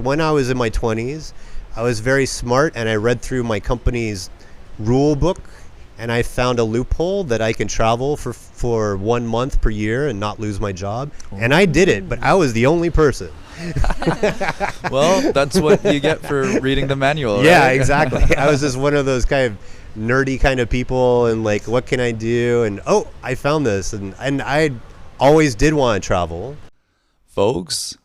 When I was in my 20s, I was very smart and I read through my company's rule book and I found a loophole that I can travel for 1 month per year and not lose my job. And I did it, but I was the only person. Well, that's what you get for reading the manual. Yeah, right? exactly. I was just one of those kind of nerdy kind of people and like, what can I do? And I found this and I always did want to travel. Folks,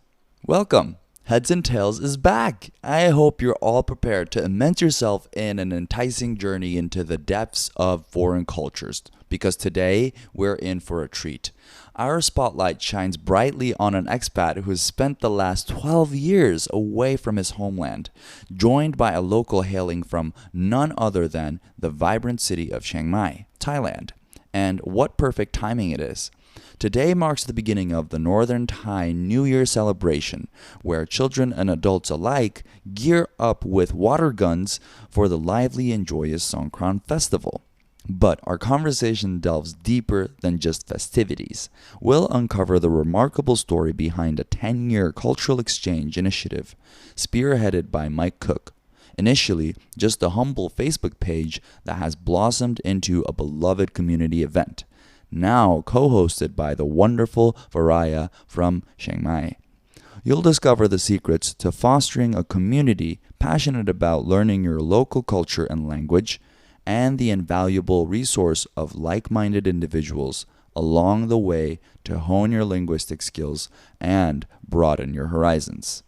welcome. Heads and Tails is back. I hope you're all prepared to immerse yourself in an enticing journey into the depths of foreign cultures, because today we're in for a treat. Our spotlight shines brightly on an expat who has spent the last 12 years away from his homeland, joined by a local hailing from none other than the vibrant city of Chiang Mai, Thailand. And what perfect timing it is. Today marks the beginning of the Northern Thai New Year celebration, where children and adults alike gear up with water guns for the lively and joyous Songkran festival. But our conversation delves deeper than just festivities. We'll uncover the remarkable story behind a 10-year cultural exchange initiative spearheaded by Mike Cook. Initially, just a humble Facebook page that has blossomed into a beloved community event, now co-hosted by the wonderful Varaya from Chiang Mai. You'll discover the secrets to fostering a community passionate about learning your local culture and language, and the invaluable resource of like-minded individuals along the way to hone your linguistic skills and broaden your horizons.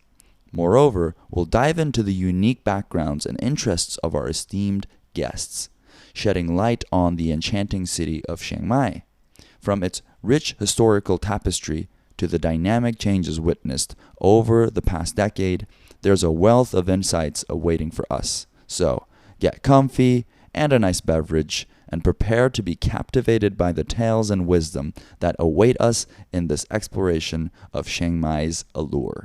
Moreover, we'll dive into the unique backgrounds and interests of our esteemed guests, shedding light on the enchanting city of Chiang Mai. From its rich historical tapestry to the dynamic changes witnessed over the past decade, there's a wealth of insights awaiting for us. So, get comfy and a nice beverage, and prepare to be captivated by the tales and wisdom that await us in this exploration of Chiang Mai's allure.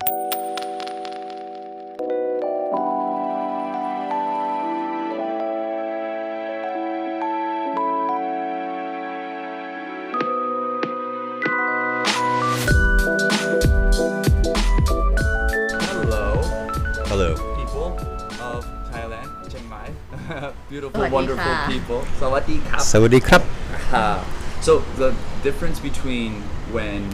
Hello. People of Thailand, Chiang Mai. Beautiful, wonderful people. Sawadee krap. Sawadee krap. So the difference between when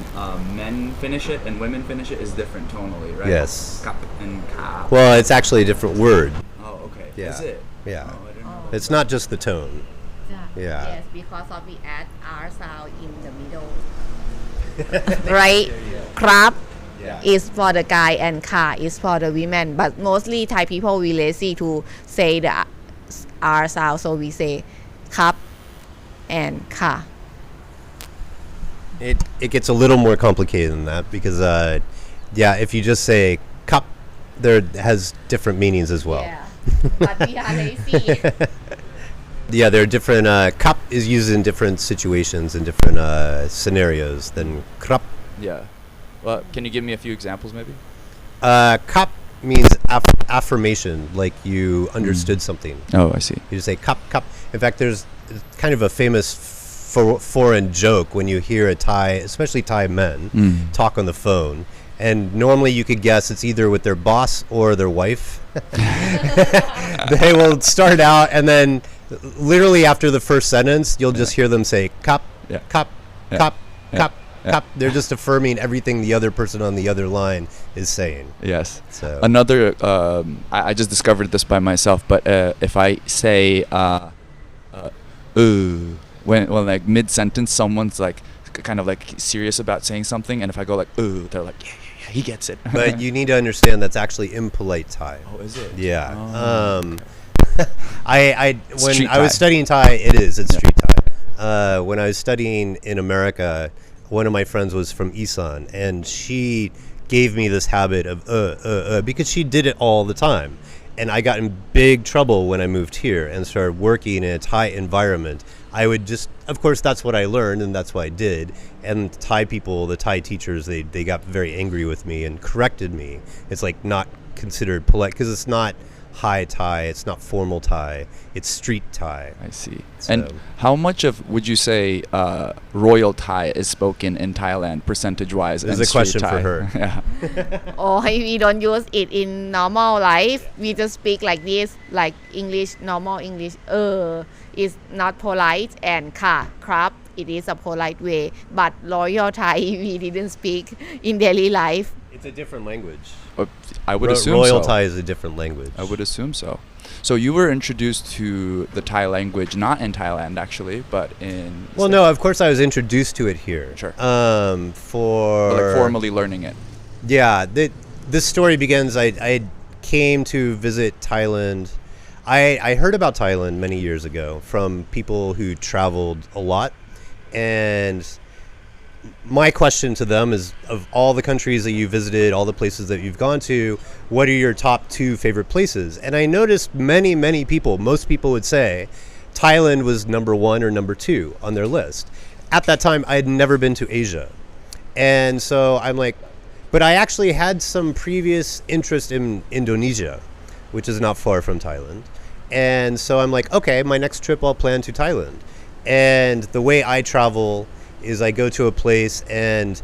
men finish it and women finish it is different tonally, right? Yes. Kap and ka. Well, it's actually a different word. Oh, okay. Yeah. Is it? Yeah. Oh, I didn't know. It's not just the tone. Yeah. Yes, because of we add R sound in the middle. Right? Krap is for the guy and ka is for the women. But mostly Thai people we lazy to say the R sound, so we say kap and ka. It gets a little more complicated than that because, if you just say cup, there has different meanings as well. Yeah, but we are lazy. Yeah, there are different. Cup is used in different situations and different scenarios than krap. Yeah. Well, can you give me a few examples, maybe? Cup means affirmation, like you understood something. Oh, I see. You just say cup, cup. In fact, there's kind of a famous foreign joke when you hear a Thai, especially Thai men, talk on the phone. And normally you could guess it's either with their boss or their wife. They will start out and then literally after the first sentence, you'll just hear them say cup, cup, cup, cup. Cup. They're just affirming everything the other person on the other line is saying. Yes. So another, I just discovered this by myself, but if I say, when like mid-sentence, someone's like kind of like serious about saying something, and if I go like, they're like, yeah, he gets it. But you need to understand that's actually impolite Thai. Oh, is it? Yeah. Oh. When I was studying Thai, it's street Thai. When I was studying in America, one of my friends was from Isan, and she gave me this habit of because she did it all the time. And I got in big trouble when I moved here and started working in a Thai environment. I would just, of course, that's what I learned and that's what I did. And Thai people, the Thai teachers, they got very angry with me and corrected me. It's like not considered polite because it's not high Thai. It's not formal Thai. It's street Thai. I see. So- And how much of would you say Royal Thai is spoken in Thailand percentage-wise? There's and a question street for Thai? her. Yeah. Oh, we don't use it in normal life. We just speak like this, like English, normal English. Is not polite, and crap, it is a polite way. But Royal Thai, we didn't speak in daily life. It's a different language. I would assume Royal so. Thai is a different language. I would assume so. So you were introduced to the Thai language not in Thailand actually, but in. Well, no, of course I was introduced to it here. Sure. For Or like formally learning it. Yeah, this story begins. I came to visit Thailand. I heard about Thailand many years ago from people who traveled a lot, and my question to them is, of all the countries that you visited, all the places that you've gone to, what are your top 2 favorite places? And I noticed many people, most people would say Thailand was number 1 or number 2 on their list. At that time, I had never been to Asia. And so I'm like, but I actually had some previous interest in Indonesia, which is not far from Thailand. And so I'm like, okay, my next trip I'll plan to Thailand. And the way I travel is I go to a place, and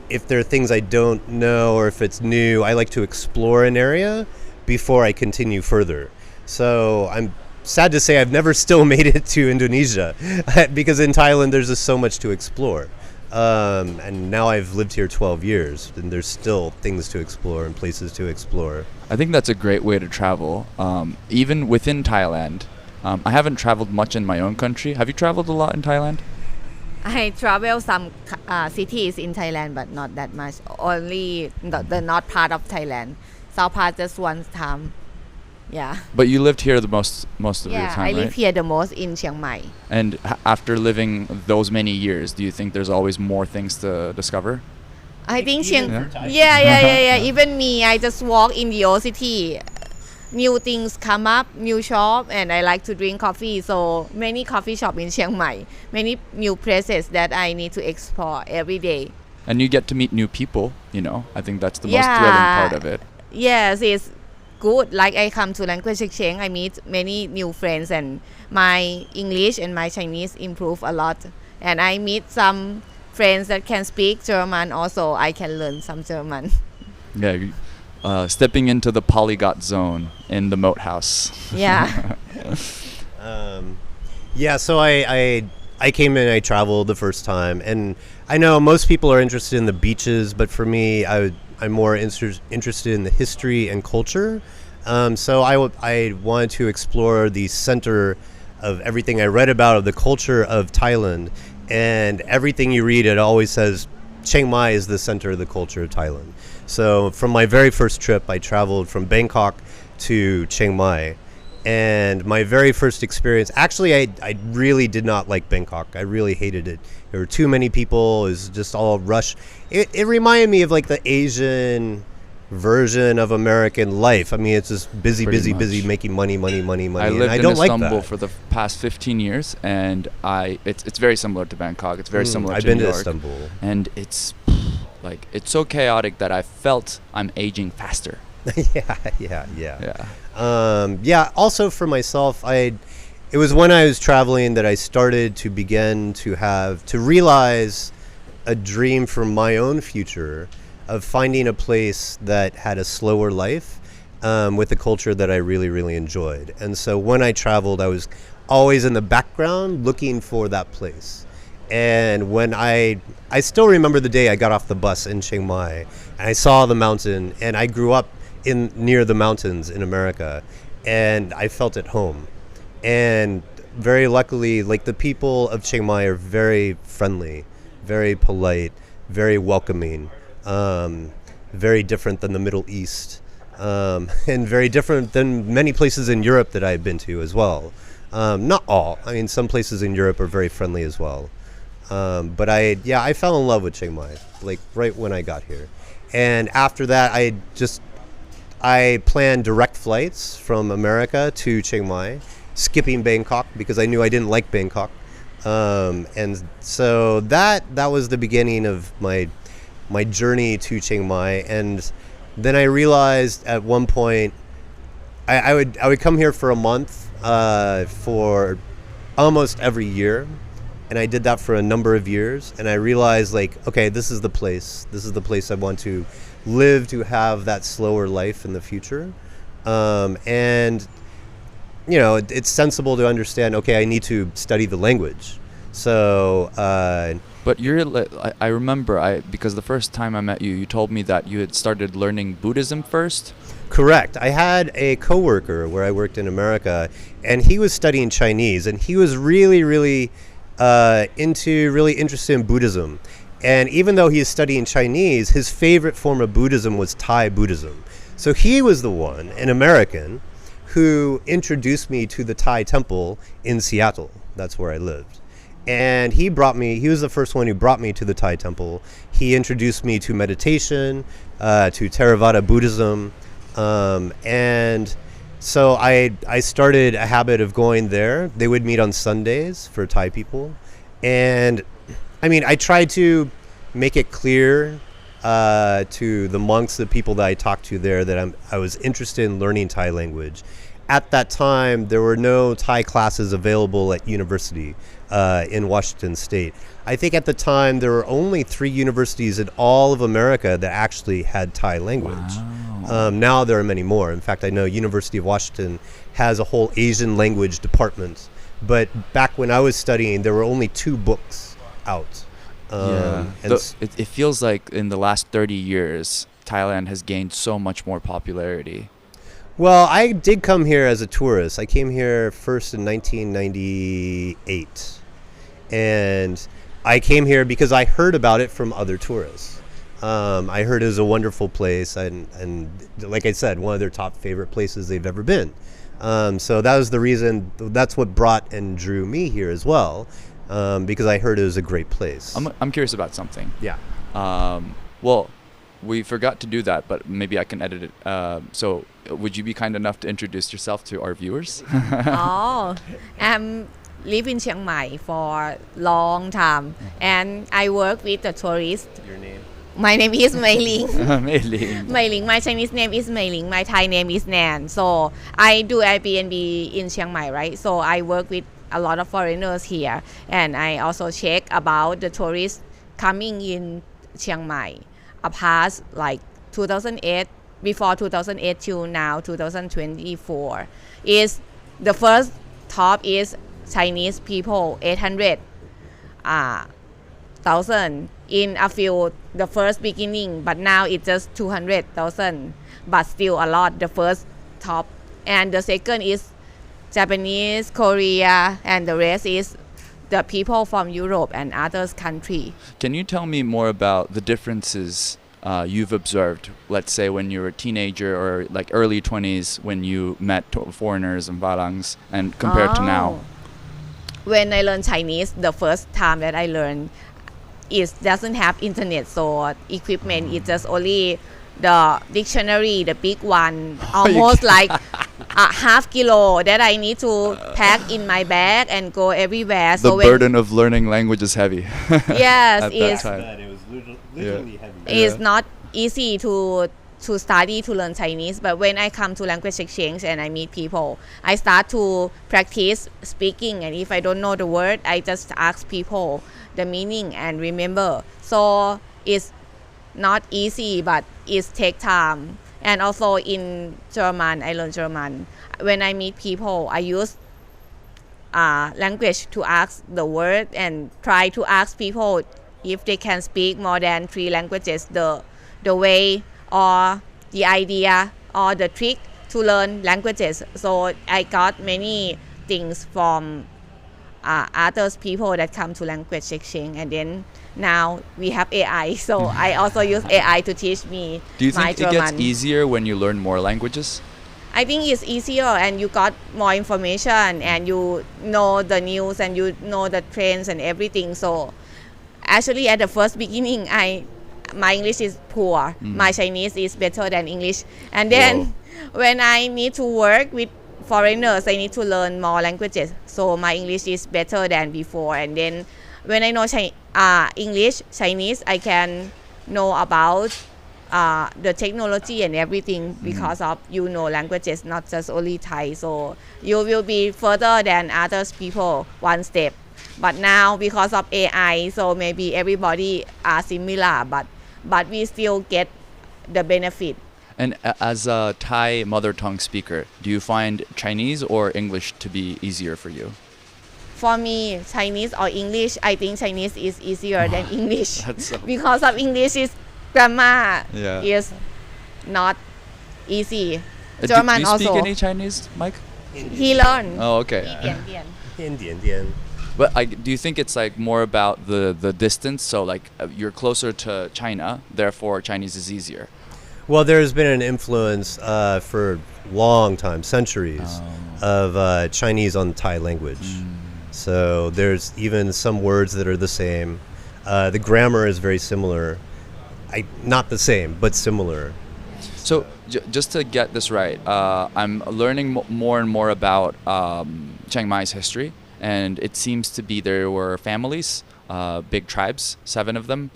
if there are things I don't know or if it's new, I like to explore an area before I continue further. So I'm sad to say I've never still made it to Indonesia because in Thailand there's just so much to explore. And now I've lived here 12 years, and there's still things to explore and places to explore. I think that's a great way to travel. Even within Thailand, I haven't traveled much in my own country. Have you traveled a lot in Thailand? I travel some cities in Thailand, but not that much. Only the north part of Thailand. South part just one time. Yeah. But you lived here the most of your Yeah, time, I live right? here the most in Chiang Mai. And after living those many years, do you think there's always more things to discover? I think Even Chiang. for Thai. Yeah. Even me, I just walk in the old city. New things come up, new shop, and I like to drink coffee. So many coffee shop in Chiang Mai, many new places that I need to explore every day. And you get to meet new people, you know. I think that's the most thrilling part of it. Yes, it's good. Like I come to language exchange, I meet many new friends, and my English and my Chinese improve a lot. And I meet some friends that can speak German also. I can learn some German. Yeah, stepping into the polyglot zone in the Moat House. Yeah. Yeah, so I came in, I traveled the first time, and I know most people are interested in the beaches, but for me, I'm more interested in the history and culture. So I wanted to explore the center of everything I read about of the culture of Thailand, and everything you read, it always says Chiang Mai is the center of the culture of Thailand. So from my very first trip, I traveled from Bangkok to Chiang Mai. And my very first experience, actually, I really did not like Bangkok. I really hated it. There were too many people. It was just all rush. It reminded me of like the Asian version of American life. I mean, it's just busy, Pretty busy, much. making money. I and lived I in don't like Istanbul that. for the past 15 years, and it's very similar to Bangkok. It's very similar I've to been New to York. Istanbul. And it's like it's so chaotic that I felt I'm aging faster. Yeah. Also for myself, it was when I was traveling that I started to begin to realize a dream for my own future of finding a place that had a slower life with a culture that I really, really enjoyed. And so when I traveled, I was always in the background looking for that place. And when I still remember the day I got off the bus in Chiang Mai and I saw the mountain, and I grew up near the mountains in America, and I felt at home. And very luckily, like, the people of Chiang Mai are very friendly, very polite, very welcoming, very different than the Middle East, and very different than many places in Europe that I've been to as well. Not all. I mean, some places in Europe are very friendly as well. But I fell in love with Chiang Mai, like right when I got here. And after that, I planned direct flights from America to Chiang Mai, skipping Bangkok because I knew I didn't like Bangkok. And so that was the beginning of my journey to Chiang Mai. And then I realized at one point I would come here for a month for almost every year, and I did that for a number of years, and I realized, like, okay, this is the place I want to live, to have that slower life in the future. And you know, it's sensible to understand, okay, I need to study the language. So But I remember, because the first time I met you, you told me that you had started learning Buddhism first. correct. I had a coworker where I worked in America, and he was studying Chinese, and he was really interested in Buddhism. And even though he is studying Chinese, his favorite form of Buddhism was Thai Buddhism. So he was the one, an American, who introduced me to the Thai temple in Seattle. That's where I lived. And he was the first one who brought me to the Thai temple. He introduced me to meditation, to Theravada Buddhism. And so I started a habit of going there. They would meet on Sundays for Thai people. And I mean, I tried to make it clear to the monks, the people that I talked to there, that I was interested in learning Thai language. At that time, there were no Thai classes available at university in Washington State. I think at the time there were only 3 universities in all of America that actually had Thai language. Wow. Now there are many more. In fact, I know University of Washington has a whole Asian language department. But back when I was studying, there were only 2 books out. It feels like in the last 30 years, Thailand has gained so much more popularity. Well, I did come here as a tourist. I came here first in 1998. And I came here because I heard about it from other tourists. I heard it was a wonderful place, and like I said, one of their top favorite places they've ever been. So that was the reason, that's what brought and drew me here as well, because I heard it was a great place. I'm curious about something. Yeah. Well, we forgot to do that, but maybe I can edit it. So would you be kind enough to introduce yourself to our viewers? Oh, I'm live in Chiang Mai for long time, and I work with the tourists. Your name? My name is Mei Ling. Mei Ling. Mei Ling. My Chinese name is Mei Ling. My Thai name is Nan. So I do Airbnb in Chiang Mai, right? So I work with a lot of foreigners here, and I also check about the tourists coming in Chiang Mai. Past like 2008, before 2008 till now 2024, is the first top is Chinese people 800,000 in a few the first beginning, but now it's just 200,000, but still a lot, the first top. And the second is Japanese, Korea, and the rest is the people from Europe and other countries. Can you tell me more about the differences you've observed, let's say when you were a teenager or like early 20s when you met foreigners and Varangs, and compared to now? When I learned Chinese, the first time that I learned, it doesn't have internet, so equipment is just only the dictionary, the big one, almost like a half kilo that I need to pack in my bag and go everywhere. The burden of learning language is heavy. Yes, it's It was literally heavy. It's not easy to study, to learn Chinese, but when I come to language exchange and I meet people, I start to practice speaking, and if I don't know the word, I just ask people the meaning and remember. So it's not easy, but it takes time. And also in German, I learned German. When I meet people, I use language to ask the word and try to ask people if they can speak more than 3 languages, the way or the idea or the trick to learn languages. So I got many things from other people that come to language exchange, and then now we have AI, so I also use AI to teach me. Do you my think German. it gets easier when you learn more languages? I think it's easier, and you got more information, and you know the news, and you know the trends and everything. So actually at the first beginning, my English is poor. My Chinese is better than English. And then when I need to work with foreigners, I need to learn more languages. So my English is better than before. And then when I know English, Chinese, I can know about the technology and everything because of languages, not just only Thai. So you will be further than others people one step. But now because of AI, so maybe everybody are similar, but we still get the benefit. And as a Thai mother tongue speaker, do you find Chinese or English to be easier for you? For me, Chinese or English, I think Chinese is easier than English because of English is grammar is not easy. German do you also. speak any Chinese, Mike? He learned. Oh, okay. Indian. But do you think it's like more about the distance? So like you're closer to China, therefore Chinese is easier. Well, there's been an influence for long time, centuries, of Chinese on Thai language. So there's even some words that are the same. The grammar is very similar. Not the same, but similar. So just to get this right, I'm learning more and more about Chiang Mai's history, and it seems to be there were families, big tribes, 7 of them.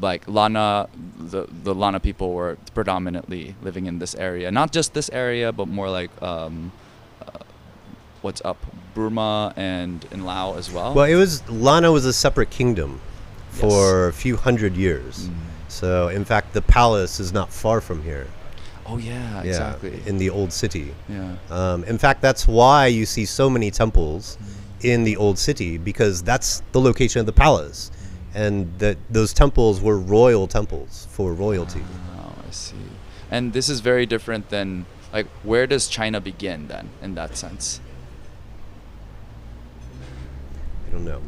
Like Lana, the Lana people were predominantly living in this area. Not just this area, but more like what's up, Burma and in Laos as well. Well, Lana was a separate kingdom for a few hundred years. So, in fact, the palace is not far from here. Oh yeah, exactly. In the old city. Yeah. In fact, that's why you see so many temples in the old city, because that's the location of the palace. And those temples were royal temples for royalty. Oh, I see. And this is very different than, like, where does China begin then, in that sense? I don't know.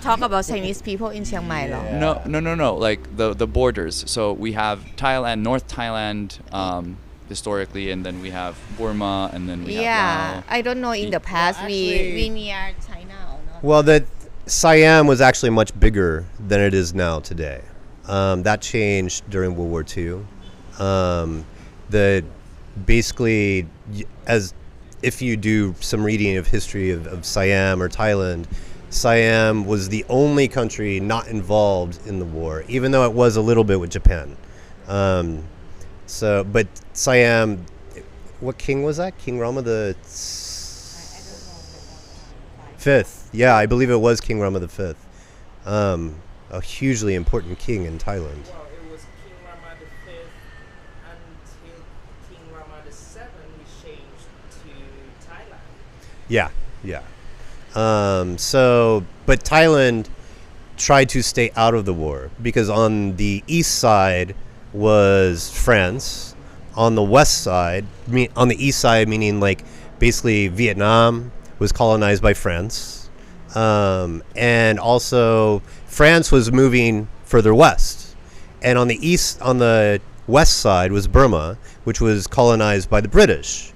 Talk about Chinese people in Chiang Mai. No. Like the borders. So we have Thailand, North Thailand, historically, and then we have Burma, and then we have Laos. I don't know in the past we near China or not. Well, Siam was actually much bigger than it is now today. That changed during World War II. Basically, as if you do some reading of history of Siam or Thailand, Siam was the only country not involved in the war, even though it was a little bit with Japan. But Siam, what king was that? King Rama the Fifth. Yeah, I believe it was King Rama V. A hugely important king in Thailand. Well, it was King Rama V until King Rama VII, which changed to Thailand. Yeah. But Thailand tried to stay out of the war because on the east side was France. On the west side, on the east side, meaning like basically Vietnam, was colonized by France. And also France was moving further west. And on the west side was Burma, which was colonized by the British.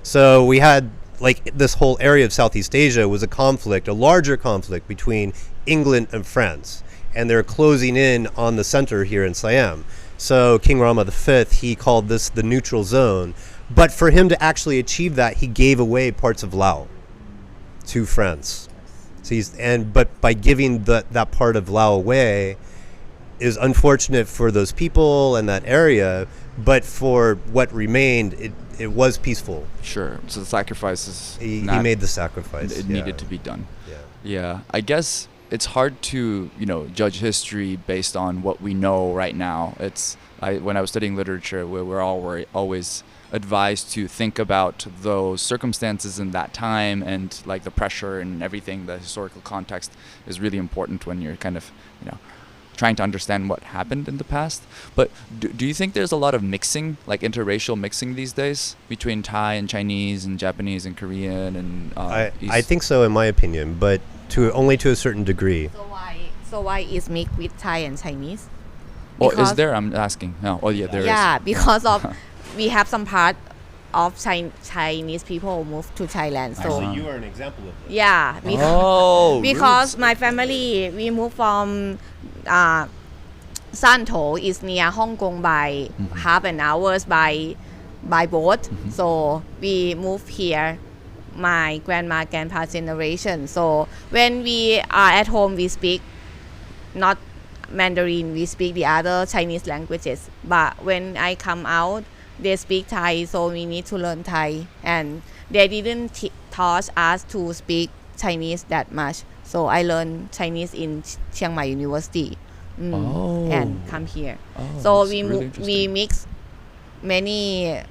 So we had like this whole area of Southeast Asia was a larger conflict between England and France. And they're closing in on the center here in Siam. So King Rama V, he called this the neutral zone. But for him to actually achieve that, he gave away parts of Laos to France. So but by giving that part of Laos away is unfortunate for those people and that area, but for what remained, it was peaceful. Sure. So the sacrifices. He made the sacrifice. It needed to be done. Yeah. I guess it's hard to judge history based on what we know right now. When I was studying literature, we were always advised to think about those circumstances in that time, and like the pressure and everything. The historical context is really important when you're kind of trying to understand what happened in the past. But do you think there's a lot of mixing, like interracial mixing these days between Thai and Chinese and Japanese and Korean and I think so, in my opinion, but only to a certain degree. So why is mixed with Thai and Chinese? Is there? I'm asking. No. Oh yeah, there is. Yeah, because of we have some part of Chinese people move to Thailand. So Actually, you are an example of this. Yeah, because my family we moved from Santo is near Hong Kong by half an hour by boat. So we moved here. My grandpa generation. So when we are at home, we speak not Mandarin, we speak the other Chinese languages. But when I come out, they speak Thai, so we need to learn Thai. And they didn't taught us to speak Chinese that much. So I learned Chinese in Chiang Mai University. And come here. So we mix many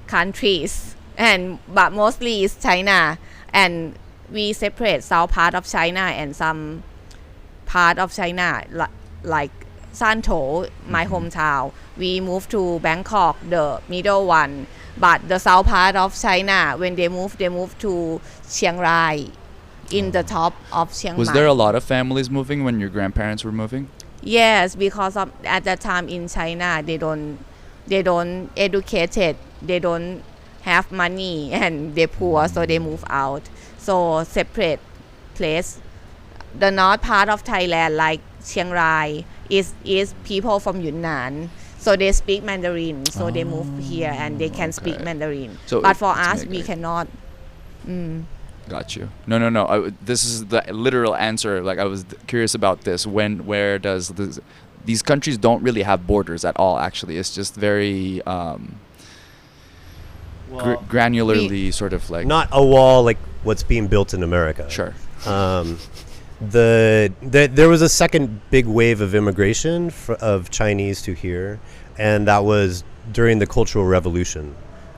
countries, but mostly it's China. And we separate south part of China and some part of China, like Santo, my hometown. We moved to Bangkok, the middle one. But the south part of China, when they moved to Chiang Mai, in the top of Chiang Mai. Was there a lot of families moving when your grandparents were moving? Yes, because at that time in China, they don't educated, they don't have money, and they poor, so they move out. So separate place. The north part of Thailand, like Chiang Rai, is people from Yunnan. So they speak Mandarin. So they move here and they can speak Mandarin. So but for us, we cannot. Got you. No. This is the literal answer. Like I was curious about this. Where does these countries don't really have borders at all? Actually, it's just very granularly sort of like not a wall like what's being built in America. Sure. There was a second big wave of immigration of Chinese to here, and that was during the Cultural Revolution,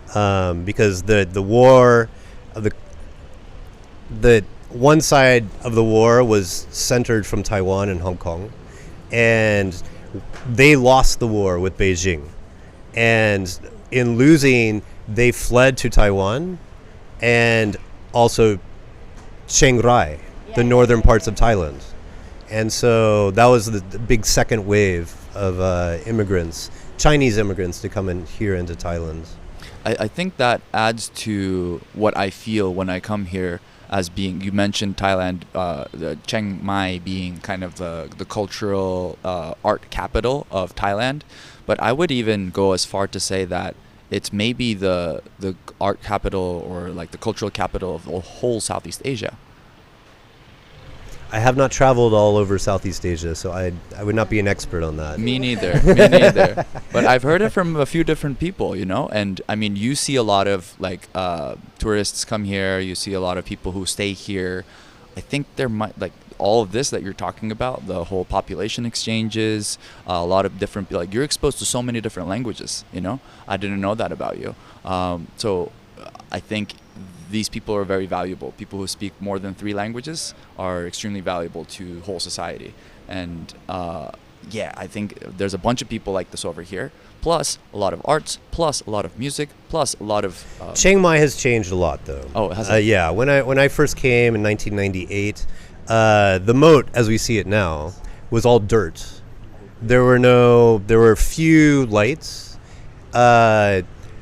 because the war, the one side of the war was centered from Taiwan and Hong Kong, and they lost the war with Beijing, and in losing, they fled to Taiwan, and also Chiang Rai, the northern parts of Thailand. And so that was the big second wave of immigrants, Chinese immigrants, to come in here into Thailand. I think that adds to what I feel when I come here as being, you mentioned Thailand, the Chiang Mai being kind of the cultural art capital of Thailand. But I would even go as far to say that it's maybe the art capital or like the cultural capital of the whole Southeast Asia. I have not traveled all over Southeast Asia, so I would not be an expert on that. Me neither. But I've heard it from a few different people, and I mean, you see a lot of like tourists come here, you see a lot of people who stay here. I think there might, like all of this that you're talking about, the whole population exchanges, a lot of different, like you're exposed to so many different languages, I didn't know that about you. So I think these people are very valuable. People who speak more than 3 languages are extremely valuable to whole society. And I think there's a bunch of people like this over here, plus a lot of arts, plus a lot of music, plus a lot of... Chiang Mai has changed a lot, though. Oh, has it? Yeah, when I first came in 1998, the moat, as we see it now, was all dirt. There were few lights.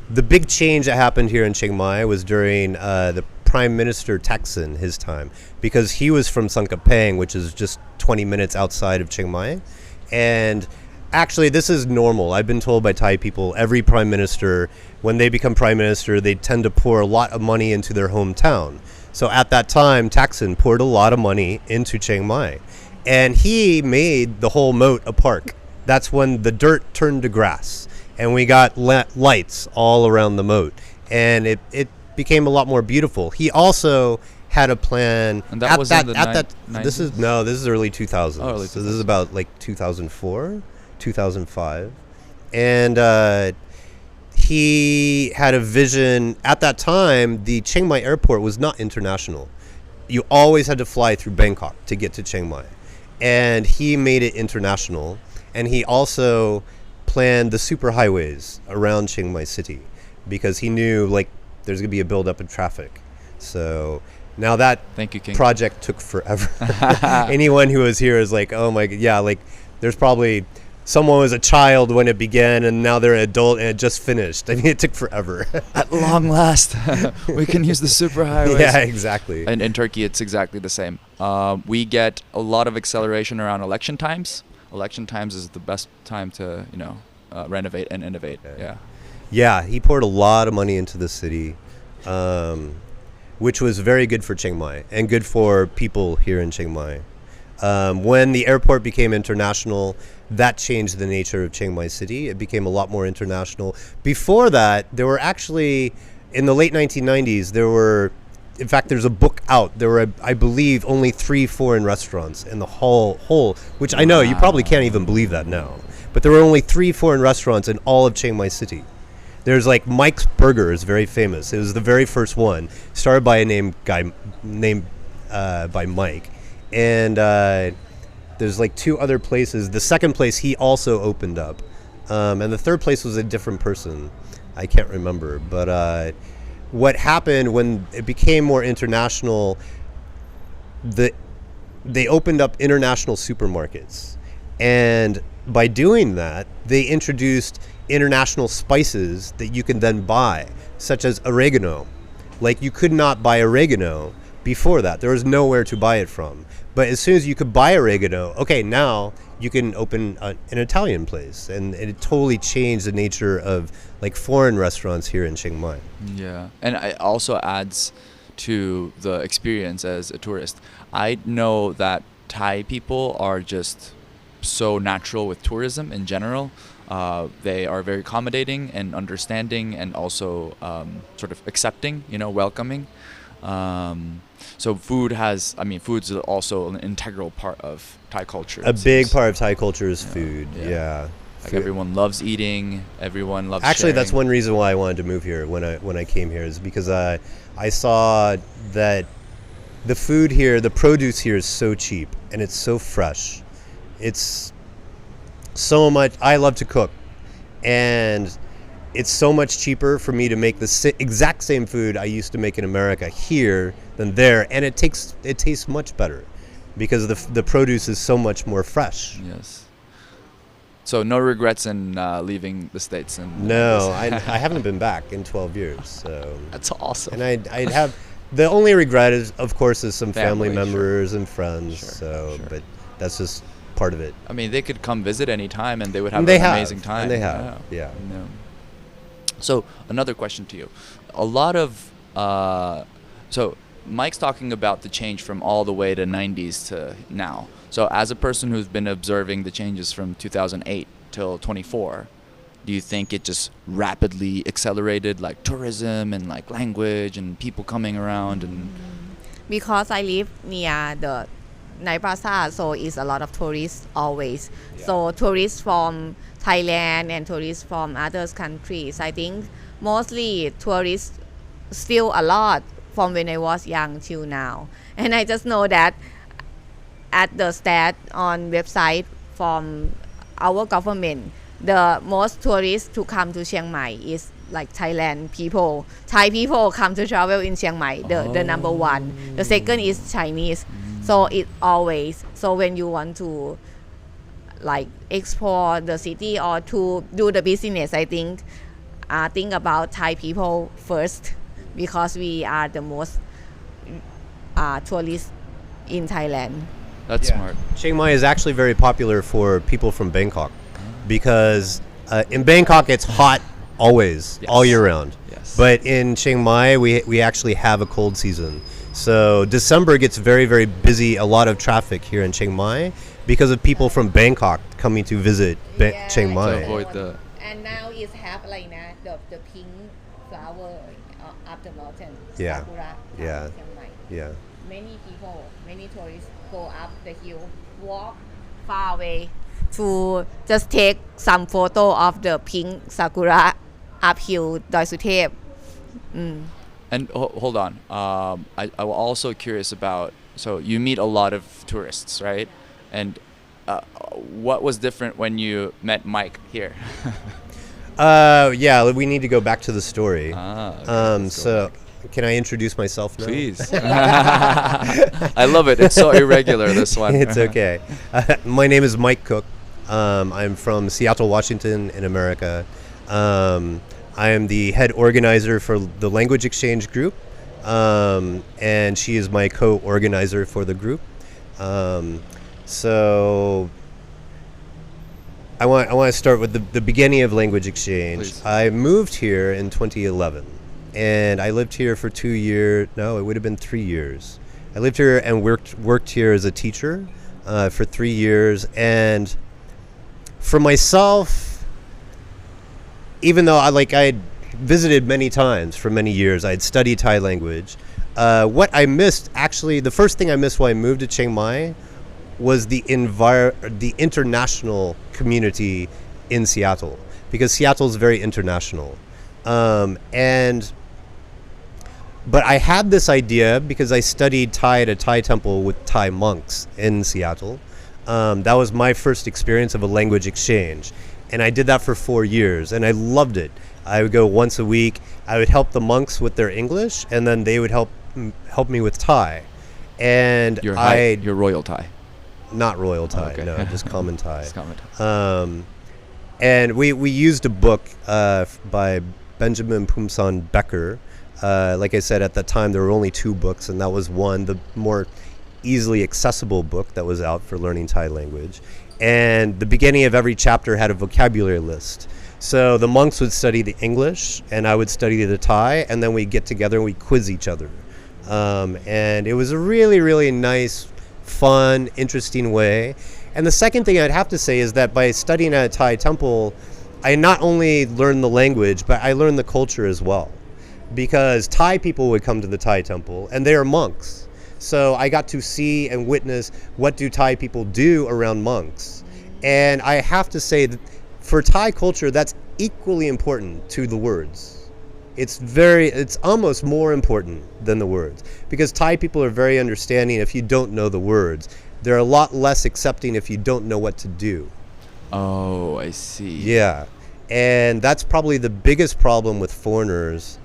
The big change that happened here in Chiang Mai was during the Prime Minister Thaksin, his time, because he was from Sankapang, which is just 20 minutes outside of Chiang Mai. And actually, this is normal. I've been told by Thai people, every prime minister, when they become prime minister, they tend to pour a lot of money into their hometown. So at that time, Thaksin poured a lot of money into Chiang Mai. And he made the whole moat a park. That's when the dirt turned to grass. And we got lights all around the moat, and it became a lot more beautiful. He also had a plan. And that was in the 90s? This is early 2000s. Oh, early 2000s. So this is about like 2004, 2005, and he had a vision. At that time, the Chiang Mai airport was not international. You always had to fly through Bangkok to get to Chiang Mai, and he made it international. And he also planned the superhighways around Chiang Mai city, because he knew like there's gonna be a buildup in traffic. So now that project took forever. Anyone who was here is like, oh my god, yeah, like there's probably someone was a child when it began and now they're an adult and it just finished. I mean, it took forever. At long last, we can use the superhighways. Yeah, exactly. And in Turkey, it's exactly the same. We get a lot of acceleration around election times. Election times is the best time to, renovate and innovate. Yeah, he poured a lot of money into the city, which was very good for Chiang Mai and good for people here in Chiang Mai. When the airport became international, that changed the nature of Chiang Mai City. It became a lot more international. Before that, there were actually, in the late 1990s, in fact, there's a book out. There were, I believe, only 3 foreign restaurants in the whole, which I know you probably can't even believe that now. But there were only 3 foreign restaurants in all of Chiang Mai City. There's like Mike's Burger is very famous. It was the very first one, started by a guy named by Mike. And there's like 2 other places. The second place he also opened up. And the third place was a different person. I can't remember. But what happened when it became more international, they opened up international supermarkets. And by doing that, they introduced international spices that you can then buy, such as oregano. Like, you could not buy oregano before that. There was nowhere to buy it from. But as soon as you could buy oregano, okay, now you can open an Italian place. And it totally changed the nature of like foreign restaurants here in Chiang Mai. Yeah. And it also adds to the experience as a tourist. I know that Thai people are just so natural with tourism in general. They are very accommodating and understanding, and also sort of accepting, welcoming. So food's also an integral part of Thai culture. A big part of Thai culture is food. Yeah. Like everyone loves eating. Everyone loves Actually, sharing. that's one reason why I wanted to move here when I came here, is because I saw that the food here, the produce here is so cheap and it's so fresh. It's so much. I love to cook, and it's so much cheaper for me to make the exact same food I used to make in America here than there, and it tastes much better because the produce is so much more fresh. Yes. So no regrets in leaving the States. No, I haven't been back in 12 years. So that's awesome. And I'd have, the only regret is, of course, is some family members sure. and friends. Sure. But that's just part of it. I mean, they could come visit anytime and they would have amazing time. And they have, yeah. So another question to you. A lot of, so Mike's talking about the change from all the way to 90s to now. So as a person who's been observing the changes from 2008 till 24, do you think it just rapidly accelerated, like tourism and like language and people coming around? And because I live near the Night Plaza, so it's a lot of tourists always. Yeah. So tourists from Thailand and tourists from other countries. I think mostly tourists still a lot from when I was young till now. And I just know that at the stat on website from our government, the most tourists to come to Chiang Mai is like Thailand people. Thai people come to travel in Chiang Mai, the number one. The second is Chinese. So it always, so when you want to like explore the city or to do the business, I think about Thai people first, because we are the most tourists in Thailand. That's smart. Chiang Mai is actually very popular for people from Bangkok because in Bangkok it's hot always, all year round. Yes. But in Chiang Mai we actually have a cold season. So December gets very, very busy, a lot of traffic here in Chiang Mai because of people from Bangkok coming to visit Chiang Mai. To avoid the... And now it's have like the pink flower up the mountain. Yeah. Sakura, Yeah. Chiang Mai. Yeah. Many tourists go up the hill, walk far away to just take some photo of the pink sakura uphill Doi Suthep. And hold on, I was also curious about, so you meet a lot of tourists, right? And what was different when you met Mike here? Yeah, we need to go back to the story. Okay, so can I introduce myself now? Please. I love it. It's so irregular, this one. It's okay. My name is Mike Cook. I'm from Seattle, Washington in America. I am the head organizer for the language exchange group, and she is my co-organizer for the group. So I want to start with the beginning of language exchange. Please. I moved here in 2011, and I lived here for 2 years. No, it would have been 3 years. I lived here and worked here as a teacher for 3 years. And for myself, even though I had visited many times for many years, I had studied Thai language. What I missed, actually, the first thing I missed when I moved to Chiang Mai was the international community in Seattle, because Seattle is very international. But I had this idea because I studied Thai at a Thai temple with Thai monks in Seattle. That was my first experience of a language exchange. And I did that for 4 years, and I loved it. I would go once a week. I would help the monks with their English, and then they would help me with Thai. And You're Royal Thai. Not Royal Thai, okay. no, just common Thai. Just common Thai. And we used a book by Benjamin Pumsan Becker. Like I said, at that time there were only 2 books, and that was one, the more easily accessible book that was out for learning Thai language. And the beginning of every chapter had a vocabulary list. So the monks would study the English, and I would study the Thai, and then we'd get together and we'd quiz each other. And it was a really, really nice, fun, interesting way. And the second thing I'd have to say is that by studying at a Thai temple, I not only learned the language, but I learned the culture as well. Because Thai people would come to the Thai temple, and they are monks. So I got to see and witness what do Thai people do around monks. And I have to say that for Thai culture, that's equally important to the words. It's almost more important than the words, because Thai people are very understanding if you don't know the words. They're a lot less accepting if you don't know what to do. Oh, I see. Yeah. And that's probably the biggest problem with foreigners.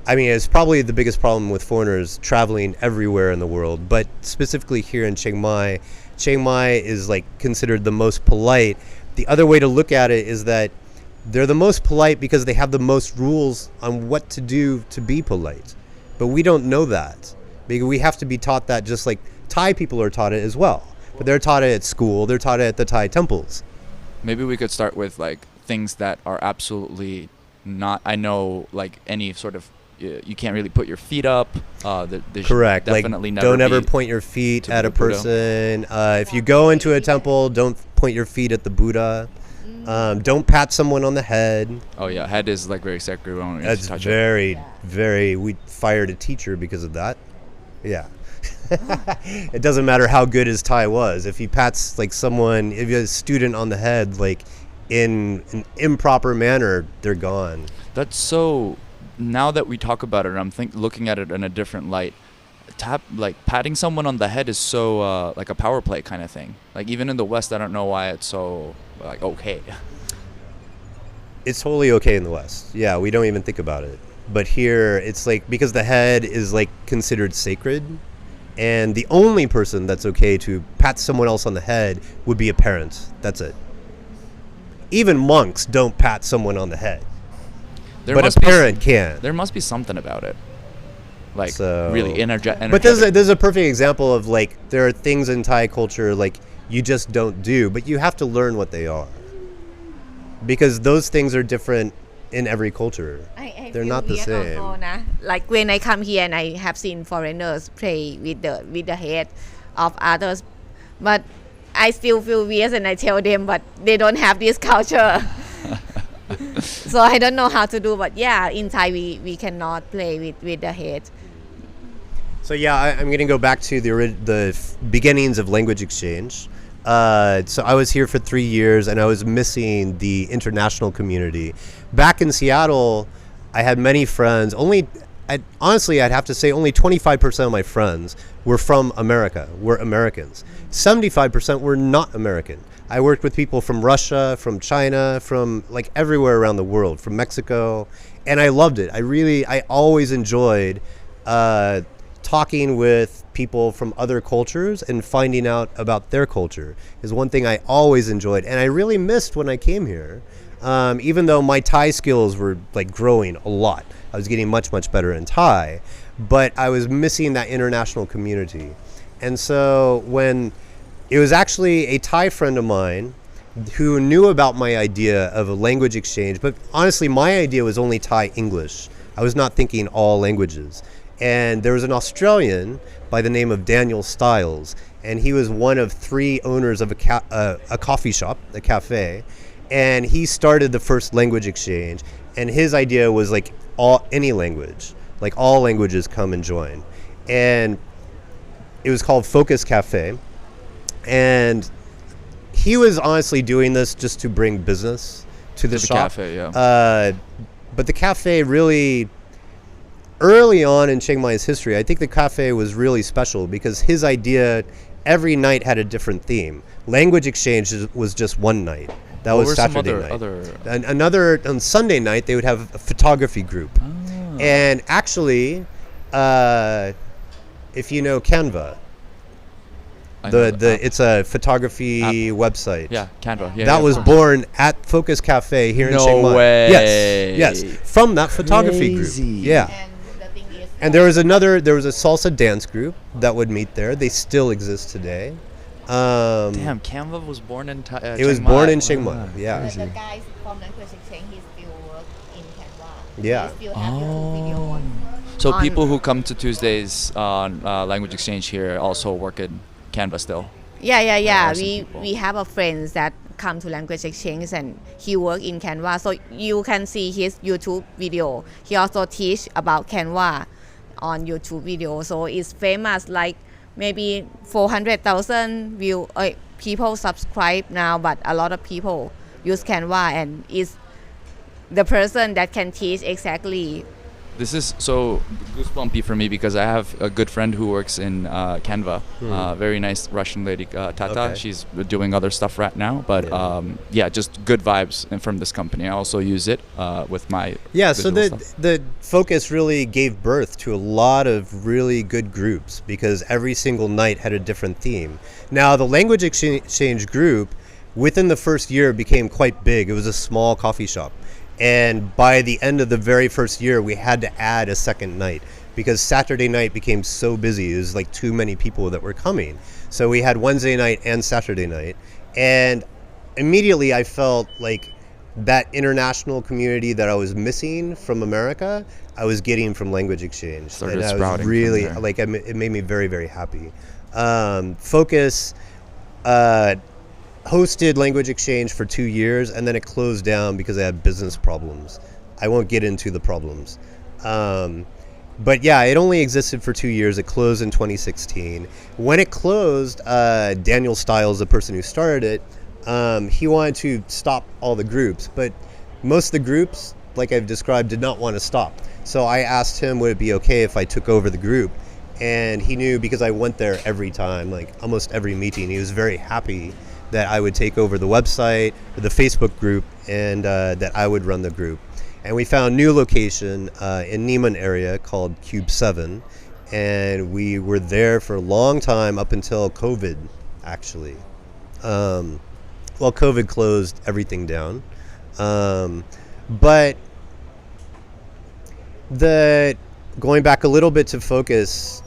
I mean, it's probably the biggest problem with foreigners traveling everywhere in the world, but specifically here in Chiang Mai. Chiang Mai is like considered the most polite. The other way to look at it is that they're the most polite because they have the most rules on what to do to be polite. But we don't know that, because we have to be taught that, just like Thai people are taught it as well. But they're taught it at school, they're taught it at the Thai temples. Maybe we could start with like things that are absolutely not, I know, like any sort of, you can't really put your feet up. Correct. Definitely like, never don't ever point your feet at a person. If you go into a temple, don't point your feet at the Buddha. Don't pat someone on the head. Oh yeah, head is like very sacred. We don't That's touch very, very. We fired a teacher because of that. Yeah. It doesn't matter how good his Thai was. If he pats like someone, if you have a student on the head, like in an improper manner, they're gone. That's so. Now that we talk about it, I'm looking at it in a different light. Patting someone on the head is so like a power play kind of thing. Like even in the West, I don't know why it's so like okay. It's totally okay in the West. Yeah, we don't even think about it. But here, it's like, because the head is like considered sacred, and the only person that's okay to pat someone else on the head would be a parent. That's it. Even monks don't pat someone on the head. But a parent can. There must be something about it. Like, So- really energetic. But there's a perfect example of, like, there are things in Thai culture, like, you just don't do, but you have to learn what they are. Because those things are different in every culture. They're not the same. Also, like when I come here and I have seen foreigners play with the head of others, but I still feel weird and I tell them, but they don't have this culture. So I don't know how to do, but yeah, in Thai we cannot play with the head. So yeah, I'm going to go back to the beginnings of language exchange. So I was here for 3 years, and I was missing the international community. Back in Seattle, I had many friends. Honestly, I'd have to say only 25% of my friends were from America, were Americans. 75% were not American. I worked with people from Russia, from China, from like everywhere around the world, from Mexico, and I loved it. I always enjoyed talking with people from other cultures and finding out about their culture is one thing I always enjoyed, and I really missed when I came here. Even though my Thai skills were like growing a lot, I was getting much, much better in Thai, but I was missing that international community. And so when it was actually a Thai friend of mine who knew about my idea of a language exchange, but honestly, my idea was only Thai English. I was not thinking all languages. And there was an Australian by the name of Daniel Stiles, and he was one of 3 owners of a coffee shop, a cafe, and he started the first language exchange. And his idea was like any language, like all languages come and join, and it was called Focus Cafe. And he was honestly doing this just to bring business to the shop. Cafe, yeah. But the cafe really, early on in Chiang Mai's history, I think the cafe was really special because his idea every night had a different theme. Language exchange was just one night. That was Saturday night. Another on Sunday night they would have a photography group. And actually, if you know Canva, it's a photography website. Yeah, Canva. Yeah, that was born at Focus Cafe here in Chiang Mai. No way. Yes, from that photography group. Yeah. And the thing is, And there was a salsa dance group that would meet there. They still exist today. Damn, Canva was born in Chiang Mai. It was born in Chiang Mai. Yeah. the guys from language exchange, he still work in Canva. Yeah. He still have YouTube video. So on- people who come to Tuesdays on language exchange here also work in Canva still. Yeah. are some We people. we have a friends that come to language exchange and he work in Canva. So you can see his YouTube video. He also teach about Canva on YouTube video. So it's famous, like maybe 400,000 view people subscribe now, but a lot of people use Canva and is the person that can teach exactly. This is so goosebumpy for me because I have a good friend who works in Canva. Very nice Russian lady, Tata. Okay. She's doing other stuff right now, but just good vibes from this company. I also use it with my So visual stuff. the focus really gave birth to a lot of really good groups because every single night had a different theme. Now the language exchange group within the first year became quite big. It was a small coffee shop. And by the end of the very first year, we had to add a second night because Saturday night became so busy. It was like too many people that were coming. So we had Wednesday night and Saturday night. And immediately I felt like that international community that I was missing from America, I was getting from language exchange. Started and I sprouting was from really, there. like, it made me very, very happy. Focus hosted language exchange for 2 years and then it closed down because I had business problems. I won't get into the problems. But yeah, it only existed for 2 years. It closed in 2016. When it closed, Daniel Stiles, the person who started it, he wanted to stop all the groups, but most of the groups, like I've described, did not want to stop. So I asked him, would it be okay if I took over the group? And he knew because I went there every time, like almost every meeting. He was very happy that I would take over the website, or the Facebook group, and that I would run the group. And we found a new location in Neiman area called Cube 7, and we were there for a long time up until COVID, actually. COVID closed everything down. But going back a little bit to Focus,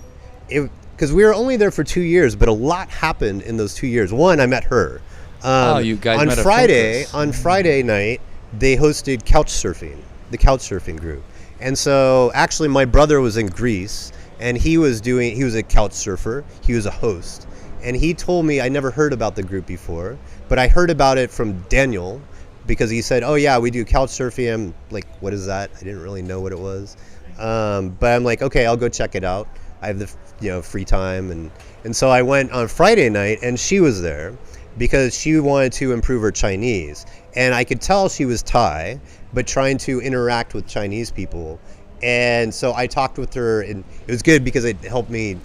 because we were only there for 2 years, but a lot happened in those 2 years. One, I met her. You guys met at Focus. On Friday night, they hosted couch surfing, the couch surfing group. And so actually my brother was in Greece and he was a couch surfer. He was a host. And he told me, I never heard about the group before, but I heard about it from Daniel because he said, oh yeah, we do couch surfing. I'm like, what is that? I didn't really know what it was. But I'm like, okay, I'll go check it out. I have the free time. And so I went on Friday night and she was there because she wanted to improve her Chinese. And I could tell she was Thai, but trying to interact with Chinese people. And so I talked with her, and it was good because it helped me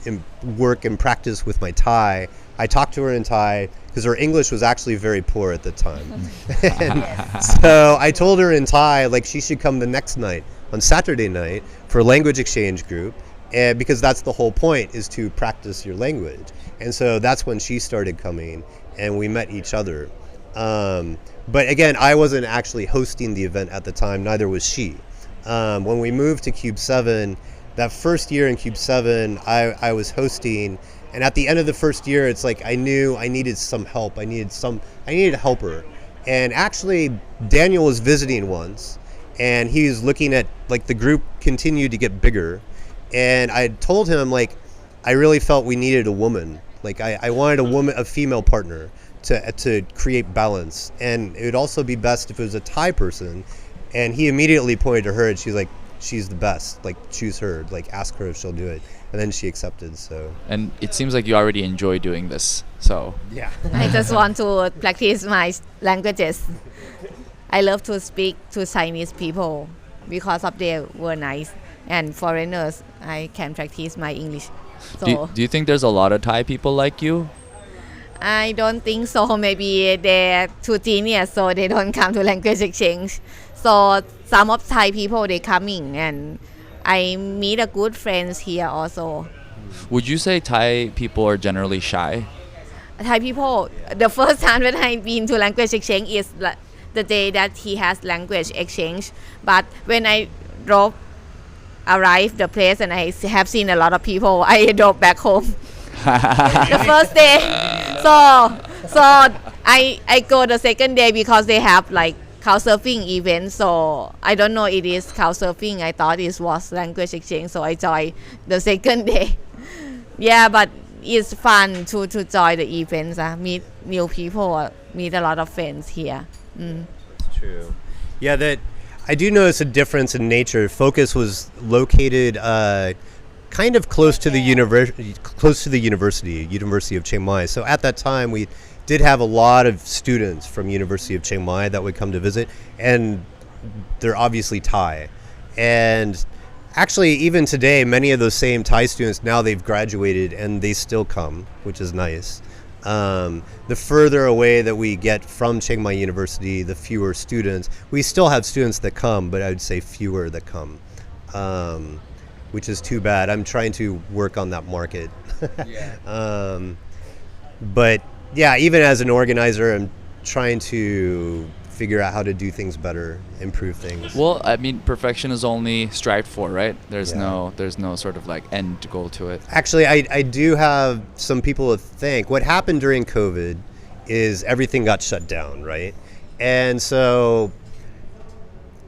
work and practice with my Thai. I talked to her in Thai because her English was actually very poor at the time. And so I told her in Thai, like, she should come the next night, on Saturday night, for a language exchange group. And because that's the whole point, is to practice your language. And so that's when she started coming, and we met each other. But again, I wasn't actually hosting the event at the time, neither was she. When we moved to Cube 7, that first year in Cube 7, I was hosting, and at the end of the first year, it's like I knew I needed some help. I needed a helper. And actually, Daniel was visiting once, and he was looking at, like, the group continued to get bigger, And I told him, like, I really felt we needed a woman. Like, I wanted a female partner to create balance. And it would also be best if it was a Thai person. And he immediately pointed to her, and she's like, she's the best. Like, choose her. Like, ask her if she'll do it. And then she accepted, so. And it seems like you already enjoy doing this, so. Yeah. I just want to practice my languages. I love to speak to Chinese people because of they were nice, and foreigners I can practice my English. So Do you think there's a lot of Thai people like you? I don't think so. Maybe they're too genius, so they don't come to language exchange. So some of Thai people they coming, and I meet a good friends here also. Would you say Thai people are generally shy? Thai people, the first time that I've been to language exchange is the day that he has language exchange. But when I arrived the place and I have seen a lot of people, I drove back home the first day. So I go the second day because they have like couchsurfing event. So I don't know it is couchsurfing. I thought it was language exchange. So I joined the second day. Yeah, but it's fun to join the events. Meet new people, meet a lot of friends here. That's true. Yeah, that I do notice a difference in nature. Focus was located kind of close to the University of Chiang Mai. So at that time, we did have a lot of students from University of Chiang Mai that would come to visit, and they're obviously Thai. And actually, even today, many of those same Thai students, now they've graduated and they still come, which is nice. The further away that we get from Chiang Mai University, the fewer students. We still have students that come, but I would say fewer that come, which is too bad. I'm trying to work on that market. But yeah, even as an organizer, I'm trying to figure out how to do things better, improve things. Well, I mean, perfection is only strived for, right? There's Yeah. no sort of like end goal to it. Actually, I do have some people to thank. What happened during COVID is everything got shut down, right? And so,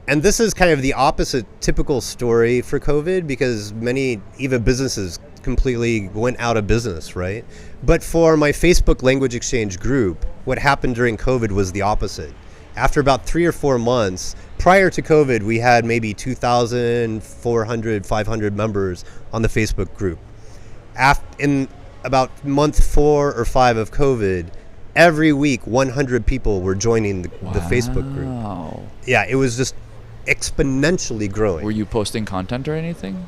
and this is kind of the opposite typical story for COVID, because many even businesses completely went out of business, right? But for my Facebook language exchange group, what happened during COVID was the opposite. After about 3 or 4 months, prior to COVID, we had maybe 2,400, 500 members on the Facebook group. In about month 4 or 5 of COVID, every week 100 people were joining the Facebook group. Wow. Yeah, it was just exponentially growing. Were you posting content or anything?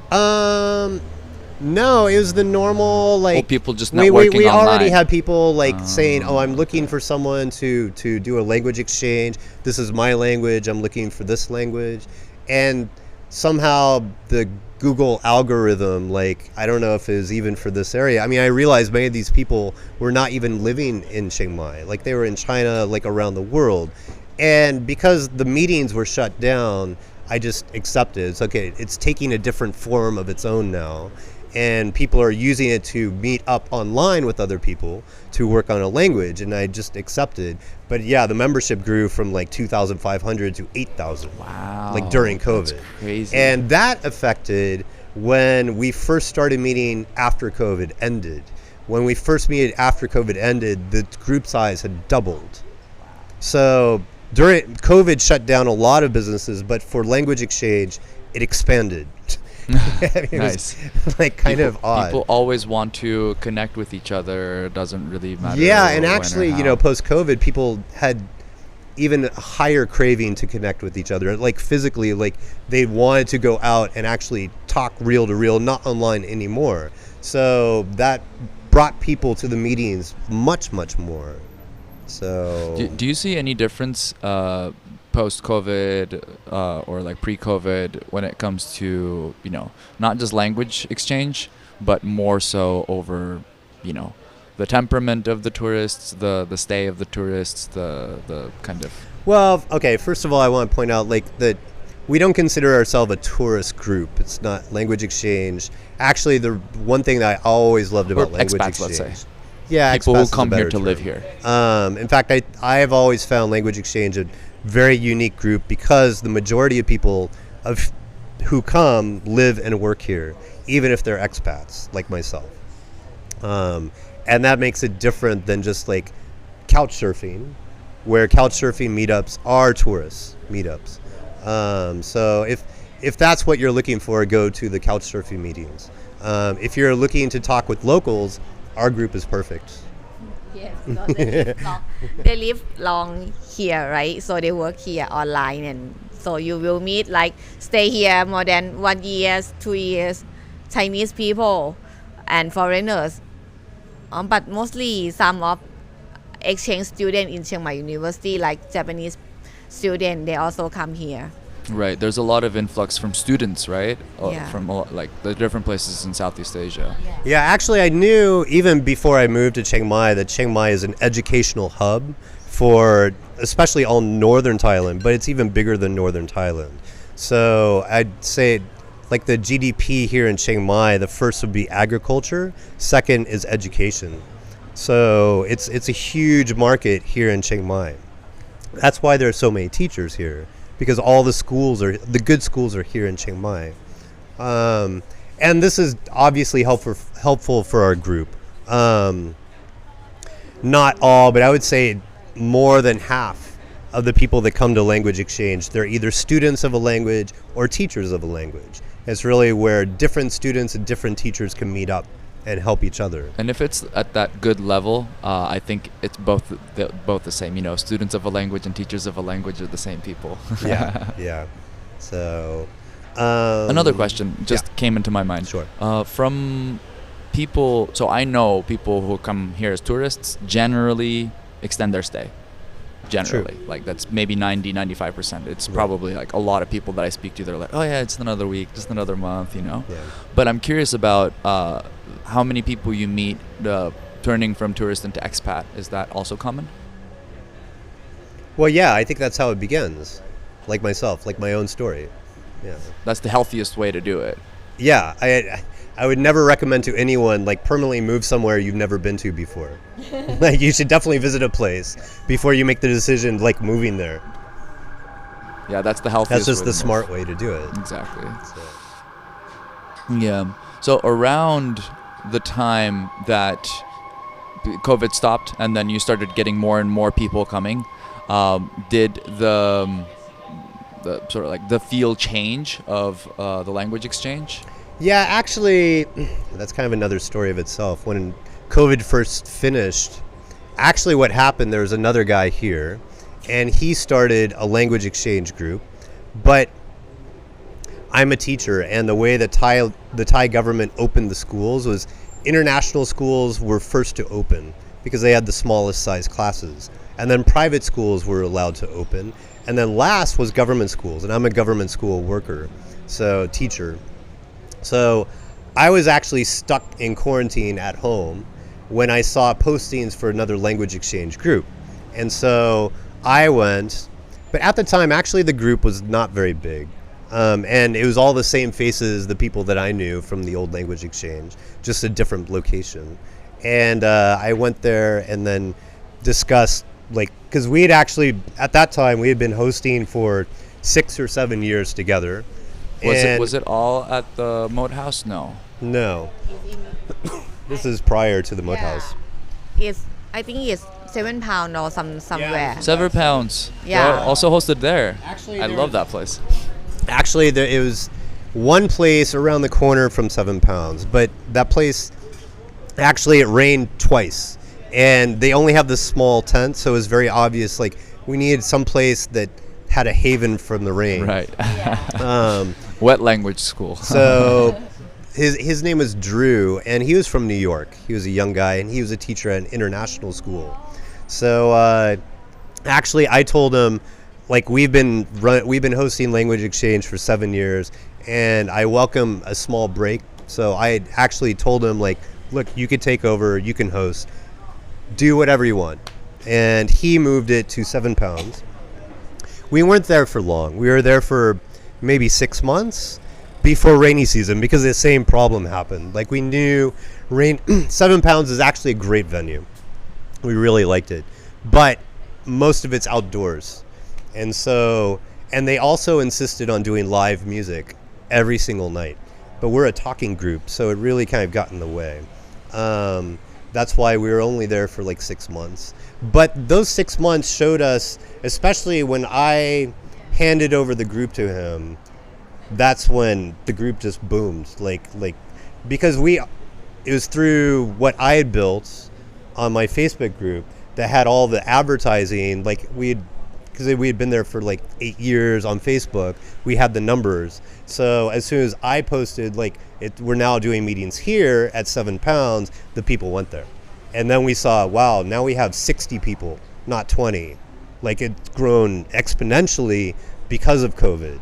No, it was the normal, like, people just we networking already online. had people like saying, "Oh, I'm looking for someone to do a language exchange. This is my language. I'm looking for this language." And somehow the Google algorithm, like, I don't know if it was even for this area. I mean, I realized many of these people were not even living in Chiang Mai. Like, they were in China, like around the world. And because the meetings were shut down, I just accepted. It's okay. It's taking a different form of its own now. And people are using it to meet up online with other people to work on a language, and I just accepted. But yeah, the membership grew from like 2,500 to 8,000. Wow. Like during COVID. That's crazy. And that affected when we first started meeting after COVID ended. When we first met after COVID ended, the group size had doubled. So during COVID shut down a lot of businesses, but for language exchange, it expanded. It Nice. was like kind of odd. People always want to connect with each other. It doesn't really matter. Yeah, and when or actually, how. post-COVID, people had even a higher craving to connect with each other. Like physically, like they wanted to go out and actually talk real to real, not online anymore. So that brought people to the meetings much, much more. So Do you see any difference post-COVID or like pre-COVID when it comes to, not just language exchange, but more so over, the temperament of the tourists, the stay of the tourists, the kind of... Well, okay, first of all, I want to point out that we don't consider ourselves a tourist group. It's not language exchange. Actually, the one thing that I always loved about language expats, exchange... let's say. Yeah, people expats who is a come here better to term. live here. In fact, I have always found language exchange a very unique group, because the majority of people who come live and work here, even if they're expats like myself. And that makes it different than just like couch surfing, where couch surfing meetups are tourist meetups. So if that's what you're looking for, go to the couch surfing meetings. If you're looking to talk with locals, our group is perfect. Yes, because they live long here, right? So they work here online, and so you will meet like stay here more than 1 year, 2 years, Chinese people and foreigners. But mostly some of exchange students in Chiang Mai University, like Japanese students, they also come here. Right. There's a lot of influx from students, right? Yeah. From like the different places in Southeast Asia. Yeah, actually, I knew even before I moved to Chiang Mai that Chiang Mai is an educational hub for especially all northern Thailand, but it's even bigger than northern Thailand. So I'd say like the GDP here in Chiang Mai, the first would be agriculture, second is education. So it's a huge market here in Chiang Mai. That's why there are so many teachers here, because all the good schools are here in Chiang Mai. And this is obviously helpful for our group. Not all, but I would say more than half of the people that come to language exchange, they're either students of a language or teachers of a language. It's really where different students and different teachers can meet up and help each other. And if it's at that good level, I think it's both the same. You know, students of a language and teachers of a language are the same people. Yeah. So another question just came into my mind. Sure. From people, so I know people who come here as tourists generally extend their stay. Generally. True. Like that's maybe 90-95%. It's probably like a lot of people that I speak to, they're like, oh yeah, it's another week, just another month, you know. Yeah. But I'm curious about how many people you meet turning from tourist into expat. Is that also common? Well, yeah, I think that's how it begins. Like myself, like my own story. Yeah. That's the healthiest way to do it. Yeah, I would never recommend to anyone like permanently move somewhere you've never been to before. Like you should definitely visit a place before you make the decision like moving there. Yeah, that's the healthiest. That's just way the to smart move. way to do it. Exactly. So. Yeah. So around the time that COVID stopped and then you started getting more and more people coming, did the sort of like the feel change of the language exchange? Yeah, actually, that's kind of another story of itself. When COVID first finished, actually what happened, there was another guy here, and he started a language exchange group. But I'm a teacher, and the way that the Thai government opened the schools was international schools were first to open because they had the smallest size classes. And then private schools were allowed to open. And then last was government schools, and I'm a government school worker, so teacher. So I was actually stuck in quarantine at home when I saw postings for another language exchange group. And so I went, but at the time, actually the group was not very big. And it was all the same faces, the people that I knew from the old language exchange, just a different location. And I went there and then discussed, like, because we had actually, at that time, we had been hosting for 6 or 7 years together. Was it all at the Moat House? No. No. This is prior to the Moat House. I think it's £7 or somewhere. £7. Yeah. They're also hosted there. Actually, I love that place. Actually, it was one place around the corner from £7, but that place, actually, it rained twice. And they only have this small tent, so it was very obvious, like, we needed some place that had a haven from the rain. Right. Um, Wet language school. so his name was Drew, and he was from New York. He was a young guy, and he was a teacher at an international school. So actually, I told him, like, we've been hosting language exchange for 7 years, and I welcome a small break. So I actually told him, like, look, you could take over, you can host, do whatever you want. And he moved it to £7. We weren't there for long. We were there for maybe 6 months before rainy season because the same problem happened. Like, we knew £7 is actually a great venue. We really liked it. But most of it's outdoors. And they also insisted on doing live music every single night. But we're a talking group, so it really kind of got in the way. That's why we were only there for like 6 months. But those 6 months showed us, especially when I handed over the group to him, that's when the group just boomed. Because it was through what I had built on my Facebook group that had all the advertising. Because we had been there for like 8 years on Facebook, we had the numbers. So as soon as I posted, we're now doing meetings here at 7 pounds, the people went there. And then we saw, wow, now we have 60 people, not 20. It's grown exponentially because of COVID.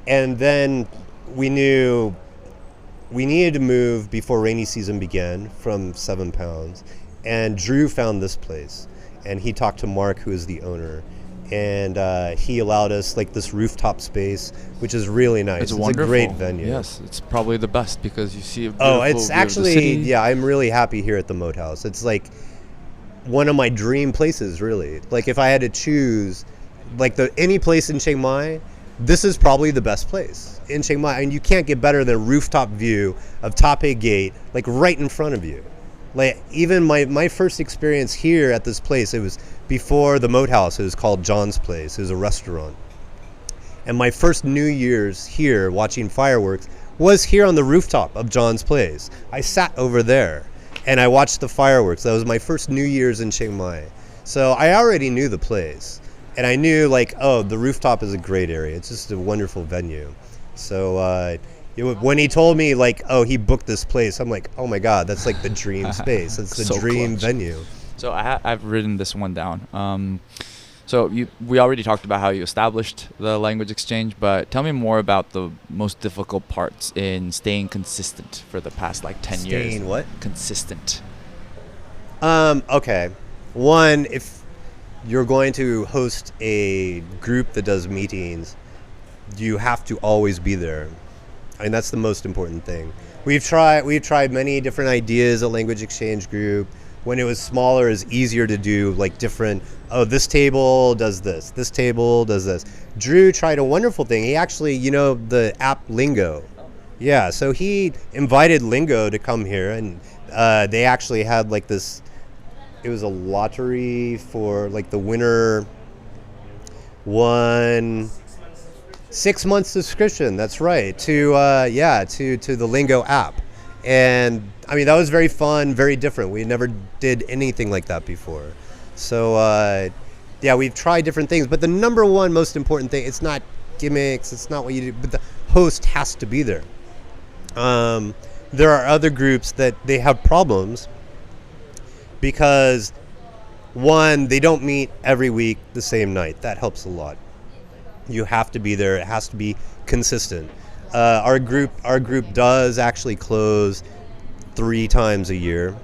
And then we knew we needed to move before rainy season began from 7 pounds. And Drew found this place. And he talked to Mark, who is the owner, and he allowed us this rooftop space, which is really nice. It's wonderful. A great venue. Yes, it's probably the best because you see a beautiful it's view actually, of the city. yeah, I'm really happy here at the Moat House. It's one of my dream places, really. If I had to choose, any place in Chiang Mai, this is probably the best place in Chiang Mai. And you can't get better than a rooftop view of Taipei Gate, right in front of you. Even my first experience here at this place, it was before the Moat House. It was called John's Place. It was a restaurant. And my first New Year's here watching fireworks was here on the rooftop of John's Place. I sat over there and I watched the fireworks. That was my first New Year's in Chiang Mai. So I already knew the place. And I knew the rooftop is a great area. It's just a wonderful venue. So when he told me he booked this place, I'm like, oh my God, that's the dream space. It's the So dream clutch. venue. So I've written this one down. We already talked about how you established the language exchange, but tell me more about the most difficult parts in staying consistent for the past 10 years. Staying what? Consistent. Okay. One, if you're going to host a group that does meetings, you have to always be there. That's the most important thing. We've tried many different ideas at Language Exchange Group. When it was smaller, it's easier to do different, this table does this table does this. Drew tried a wonderful thing. He actually, the app Lingo. Yeah, so he invited Lingo to come here, and they actually had this, it was a lottery for the winner won 6 months subscription. That's right, to the Lingo app. And that was very fun, very different. We never did anything like that before. So we've tried different things, but the number one most important thing, it's not gimmicks, it's not what you do, but the host has to be there. There are other groups that they have problems because, one, they don't meet every week the same night. That helps a lot. You have to be there. It has to be consistent. Our group does actually close 3 times a year,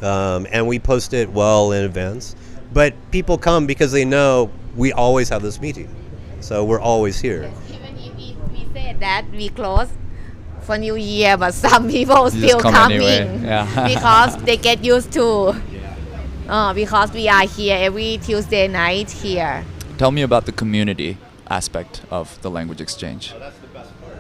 and we post it well in advance. But people come because they know we always have this meeting, so we're always here. Even if we said that we close for New Year, but some people still come coming anyway. Yeah. because they get used to. Because we are here every Tuesday night here. Tell me about the community aspect of the language exchange. That's the best part.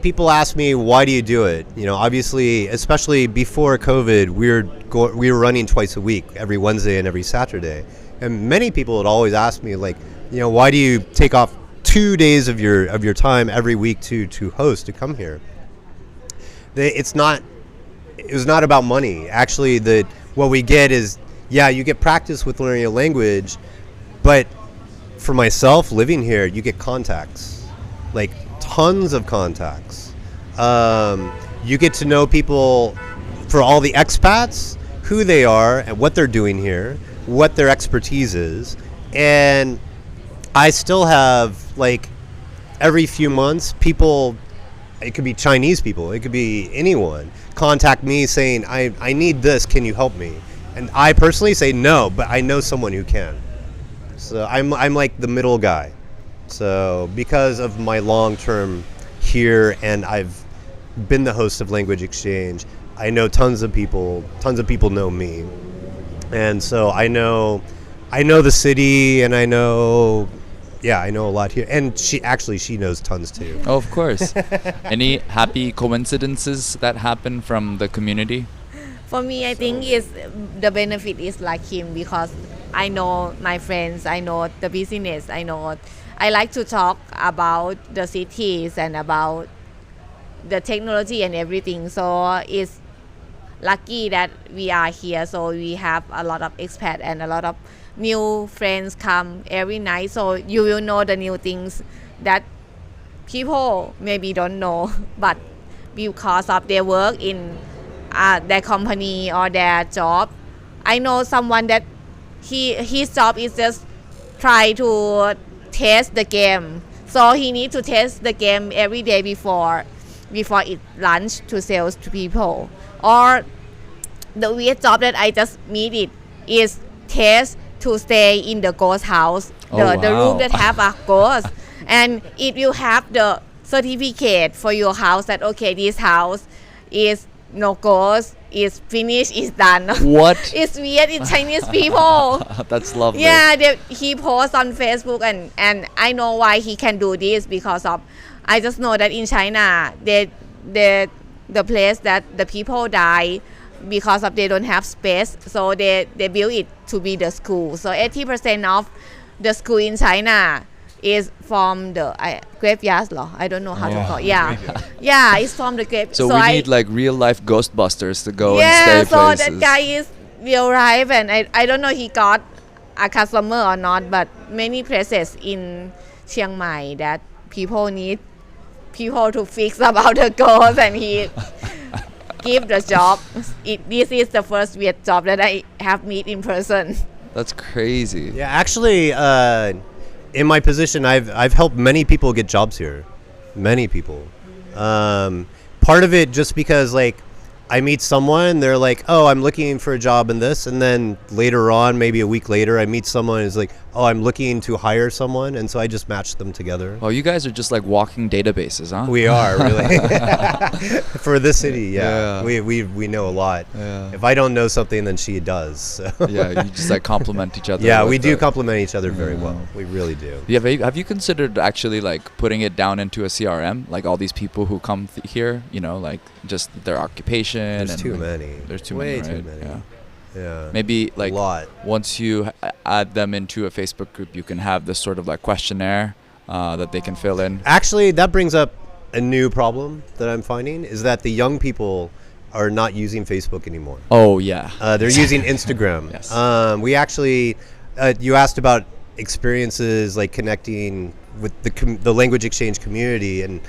People ask me, why do you do it? Obviously, especially before COVID, we were running twice a week, every Wednesday and every Saturday. And many people would always ask me, why do you take off 2 days of your time every week to host, to come here? It was not about money. Actually, what we get is, you get practice with learning a language, but for myself living here, you get contacts, tons of contacts. You get to know people, for all the expats, who they are and what they're doing here, what their expertise is. And I still have, every few months, people, it could be Chinese people, it could be anyone, contact me saying, I need this, can you help me? And I personally say no, but I know someone who can. So I'm the middle guy. So because of my long term here, and I've been the host of Language Exchange, I know tons of people know me. And so I know I know the city, and I know a lot here. And she knows tons too. Oh, of course. Any happy coincidences that happen from the community? For me, I think is the benefit is like him because I know my friends, I know the business, I like to talk about the cities and about the technology and everything. So it's lucky that we are here. So we have a lot of expat and a lot of new friends come every night. So you will know the new things that people maybe don't know, but because of their work in their company or their job. I know someone that his job is just try to test the game. So he need to test the game every day before it launch to sales to people. Or the weird job that I just meet it is test to stay in the ghost house, the room that have a ghost, and it will have the certificate for your house that okay, this house is no ghost, is finished, is done. What? It's weird in Chinese people. That's lovely. Yeah, he posts on Facebook and I know why he can do this because of I just know that in China the place that the people die because of they don't have space, so they build it to be the school. So 80% of the school in China is from the graveyards. I don't know how to call it. Yeah, it's from the grave. So we need like real life Ghostbusters to go and yeah, stay so places. that guy is real life, and I don't know he got a customer or not, but many places in Chiang Mai that people need people to fix about the ghost, and he give the job. This is the first weird job that I have meet in person. That's crazy. Yeah, actually, in my position, I've helped many people get jobs here. Many people. Part of it just because like I meet someone, they're like, oh, I'm looking for a job in this, and then later on, maybe a week later, I meet someone who's like, oh, I'm looking to hire someone, and so I just match them together. Oh, you guys are just like walking databases, huh? We are really for this city. Yeah. We know a lot. Yeah. If I don't know something, then she does. So. Yeah, you just like complement each other. Yeah, we do complement each other very well. We really do. Yeah, have you considered actually like putting it down into a CRM, like all these people who come here, you know, like just their occupation? There's too many. There's too Way many, right? too many. Yeah. Yeah. Maybe like a lot. Once you add them into a Facebook group, you can have this sort of like questionnaire that they can fill in. Actually, that brings up a new problem that I'm finding is that the young people are not using Facebook anymore. Oh yeah. They're using Instagram. Yes. We actually, you asked about experiences like connecting with the language exchange community, and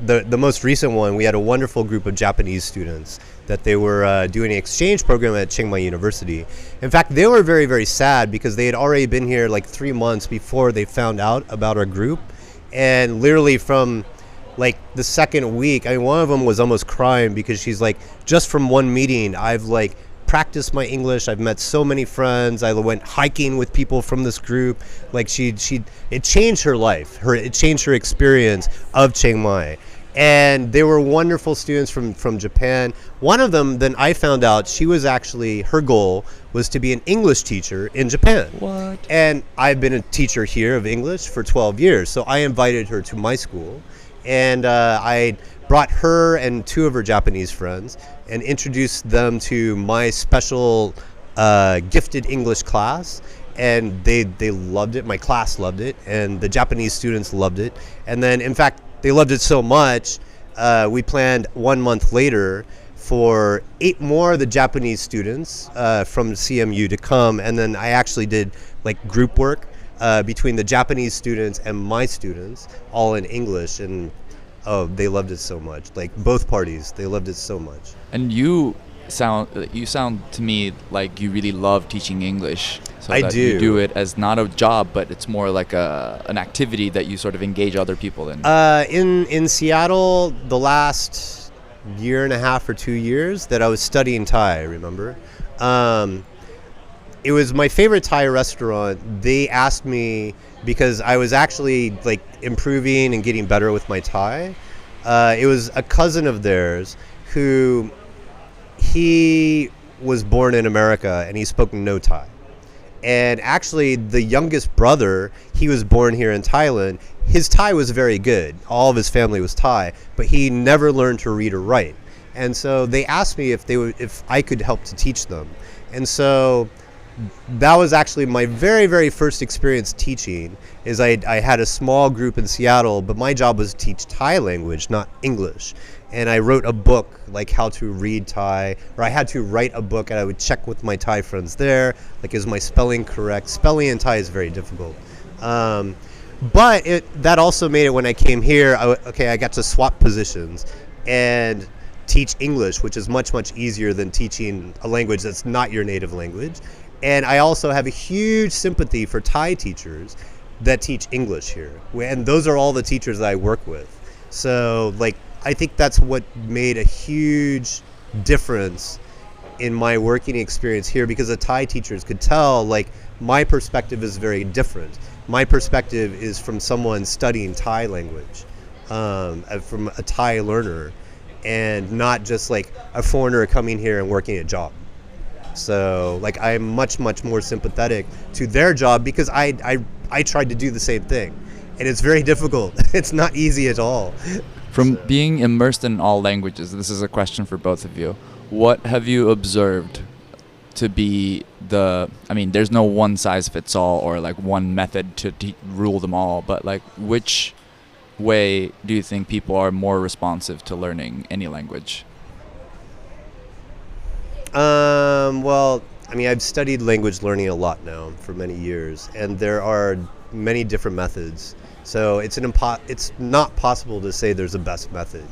the most recent one, we had a wonderful group of Japanese students that they were doing an exchange program at Chiang Mai University. In fact, they were very, very sad because they had already been here like 3 months before they found out about our group, and literally from like the second week, I mean, one of them was almost crying because she's like, just from one meeting, I've like practiced my English. I've met so many friends. I went hiking with people from this group. Like it changed her life. It changed her experience of Chiang Mai. And they were wonderful students from Japan. One of them, then I found out she was actually, her goal was to be an English teacher in Japan. What? And I've been a teacher here of English for 12 years. So I invited her to my school. And I brought her and 2 of her Japanese friends and introduced them to my special gifted English class. And they loved it. My class loved it. And the Japanese students loved it. And then, in fact, they loved it so much, we planned 1 month later for 8 more of the Japanese students from CMU to come. And then I actually did like group work between the Japanese students and my students, all in English. And oh, they loved it so much. Like both parties, they loved it so much. And you sound to me like you really love teaching English. So I that do. You do it as not a job, but it's more like an activity that you sort of engage other people in. In Seattle, the last year and a half or 2 years that I was studying Thai, remember? It was my favorite Thai restaurant. They asked me because I was actually like improving and getting better with my Thai. It was a cousin of theirs who he was born in America and he spoke no Thai. And actually, the youngest brother, he was born here in Thailand. His Thai was very good. All of his family was Thai, but he never learned to read or write. And so they asked me if I could help to teach them. And so that was actually my very, very first experience teaching. Is I had a small group in Seattle, but my job was to teach Thai language, not English. And I wrote a book, like how to read Thai, or I had to write a book, and I would check with my Thai friends there, like, is my spelling correct? Spelling in Thai is very difficult. But that also made it, when I came here, I got to swap positions and teach English, which is much, much easier than teaching a language that's not your native language. And I also have a huge sympathy for Thai teachers that teach English here. And those are all the teachers that I work with. So, like, I think that's what made a huge difference in my working experience here, because the Thai teachers could tell, like, my perspective is very different. My perspective is from someone studying Thai language, from a Thai learner, and not just like a foreigner coming here and working a job. So, like, I'm much, much more sympathetic to their job, because I tried to do the same thing, and it's very difficult. It's not easy at all. From being immersed in all languages, this is a question for both of you. What have you observed to be there's no one size fits all, or like one method to rule them all, but like, which way do you think people are more responsive to learning any language? Well, I mean, I've studied language learning a lot now for many years, and there are many different methods. So it's not possible to say there's a best method.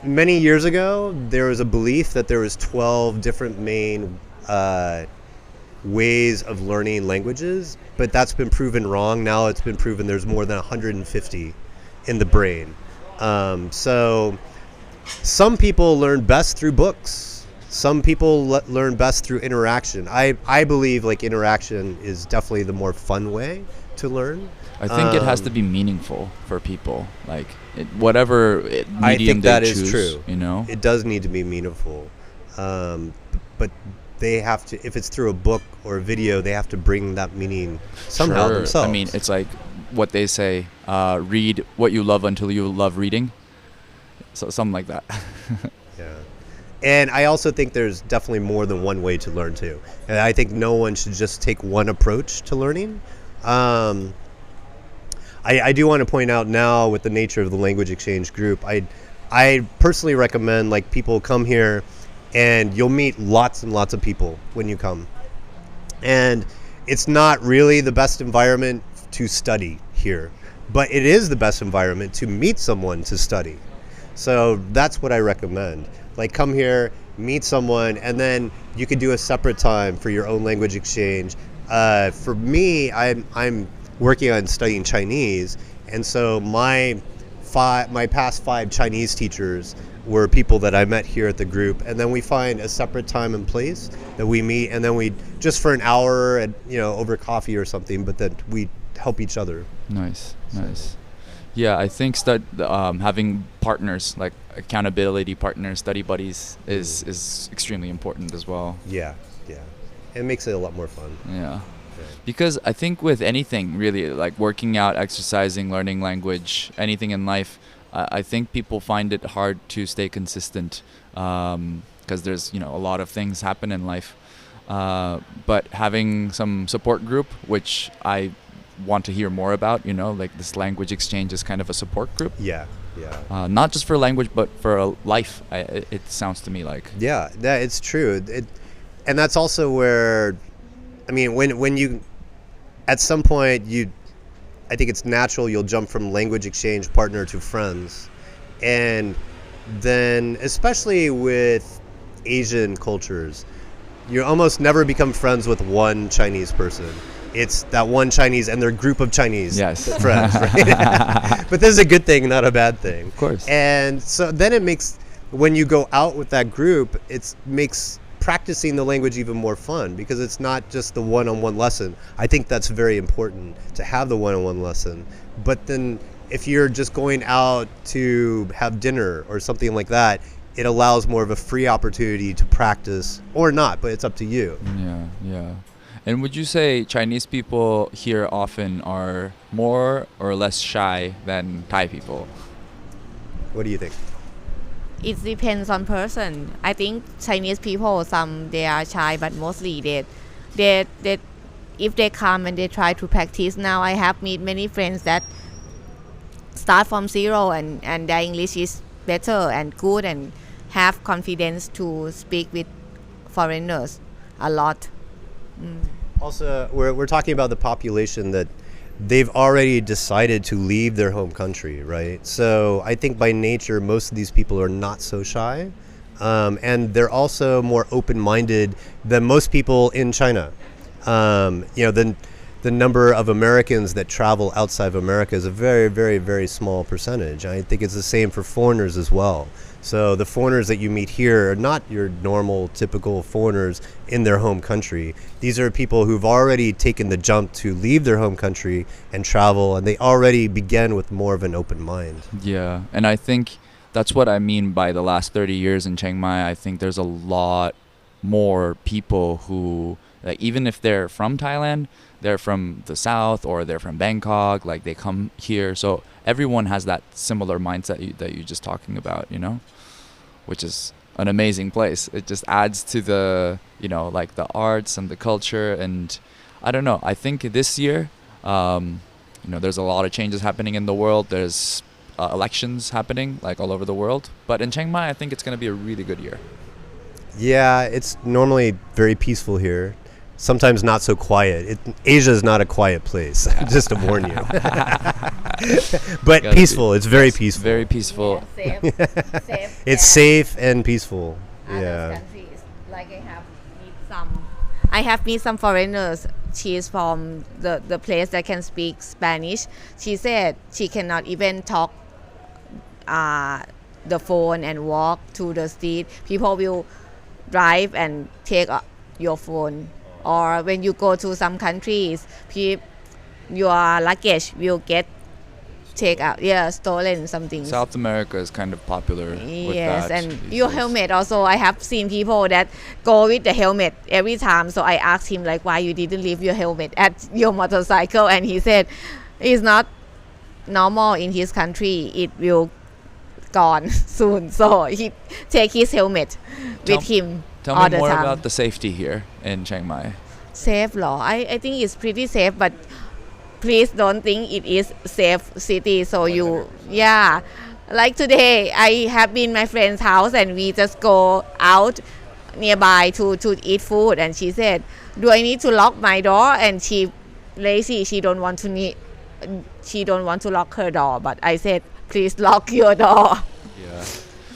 Many years ago, there was a belief that there was 12 different main ways of learning languages, but that's been proven wrong. Now it's been proven there's more than 150 in the brain. So some people learn best through books. Some people learn best through interaction. I believe, like, interaction is definitely the more fun way to learn. I think it has to be meaningful for people. Like, whatever medium I think they that choose, is true. You know? It does need to be meaningful. But they have to, if it's through a book or a video, they have to bring that meaning somehow themselves. I mean, it's like what they say, read what you love until you love reading. So something like that. Yeah. And I also think there's definitely more than one way to learn too. And I think no one should just take one approach to learning. I do want to point out now, with the nature of the language exchange group, I personally recommend, like, people come here and you'll meet lots and lots of people when you come. And it's not really the best environment to study here, but it is the best environment to meet someone to study. So that's what I recommend. Like, come here, meet someone, and then you could do a separate time for your own language exchange. For me, I'm working on studying Chinese, and so my past 5 Chinese teachers were people that I met here at the group, and then we find a separate time and place that we meet, and then we just for an hour, and over coffee or something, but then we help each other. Nice. Yeah, I think having partners, like accountability partners, study buddies, is extremely important as well. Yeah. It makes it a lot more fun. Yeah. Because I think with anything, really, like working out, exercising, learning language, anything in life, I think people find it hard to stay consistent, because there's a lot of things happen in life. But having some support group, which I want to hear more about, like this language exchange is kind of a support group. Yeah. Not just for language, but for life. It sounds to me like. Yeah, it's true. And that's also where, I mean, when you, at some point, I think it's natural you'll jump from language exchange partner to friends. And then, especially with Asian cultures, you almost never become friends with one Chinese person. It's that one Chinese and their group of Chinese friends, right? But this is a good thing, not a bad thing. Of course. And so then it makes, when you go out with that group, it makes practicing the language even more fun, because it's not just the one-on-one lesson. I think that's very important, to have the one-on-one lesson. But then if you're just going out to have dinner or something like that, it allows more of a free opportunity to practice or not, but it's up to you. Yeah. And would you say Chinese people here often are more or less shy than Thai people? What do you think? It depends on person. I think Chinese people, some they are shy, but mostly they if they come and they try to practice. Now I have met many friends that start from zero and their English is better and good and have confidence to speak with foreigners a lot. Also, we're talking about the population that they've already decided to leave their home country, right? So I think by nature, most of these people are not so shy. And they're also more open-minded than most people in China. The number of Americans that travel outside of America is a very, very, very small percentage. I think it's the same for foreigners as well. So the foreigners that you meet here are not your normal, typical foreigners in their home country. These are people who've already taken the jump to leave their home country and travel, and they already began with more of an open mind. Yeah, and I think that's what I mean by the last 30 years in Chiang Mai. I think there's a lot more people who, like, even if they're from Thailand, they're from the south or they're from Bangkok, like they come here. So everyone has that similar mindset that you're just talking about, you know, which is an amazing place. It just adds to the, you know, like the arts and the culture. And I don't know, I think this year, you know, there's a lot of changes happening in the world. There's elections happening like all over the world. But in Chiang Mai, I think it's going to be a really good year. Yeah, it's normally very peaceful here. Sometimes not so quiet. Asia is not a quiet place, just to warn you. But peaceful. It's very peaceful. Very peaceful. Yeah, safe. It's safe and peaceful. Other Yeah. countries. Like I have met some foreigners. She's from the place that can speak Spanish. She said she cannot even talk the phone and walk to the street. People will drive and take your phone. Or when you go to some countries, your luggage will get stolen, something. South America is kind of popular with Yes, that. and these your days. helmet also. I have seen people that go with the helmet every time. So I asked him like, why you didn't leave your helmet at your motorcycle? And he said, it's not normal in his country. It will gone soon. So he take his helmet with him Tell all me the more time. about the safety here in Chiang Mai. Safe law. I think it's pretty safe, but please don't think it is safe city. So like today I have been my friend's house and we just go out nearby to eat food, and she said, do I need to lock my door? And she lazy, she don't want to lock her door, but I said, please lock your door. Yeah.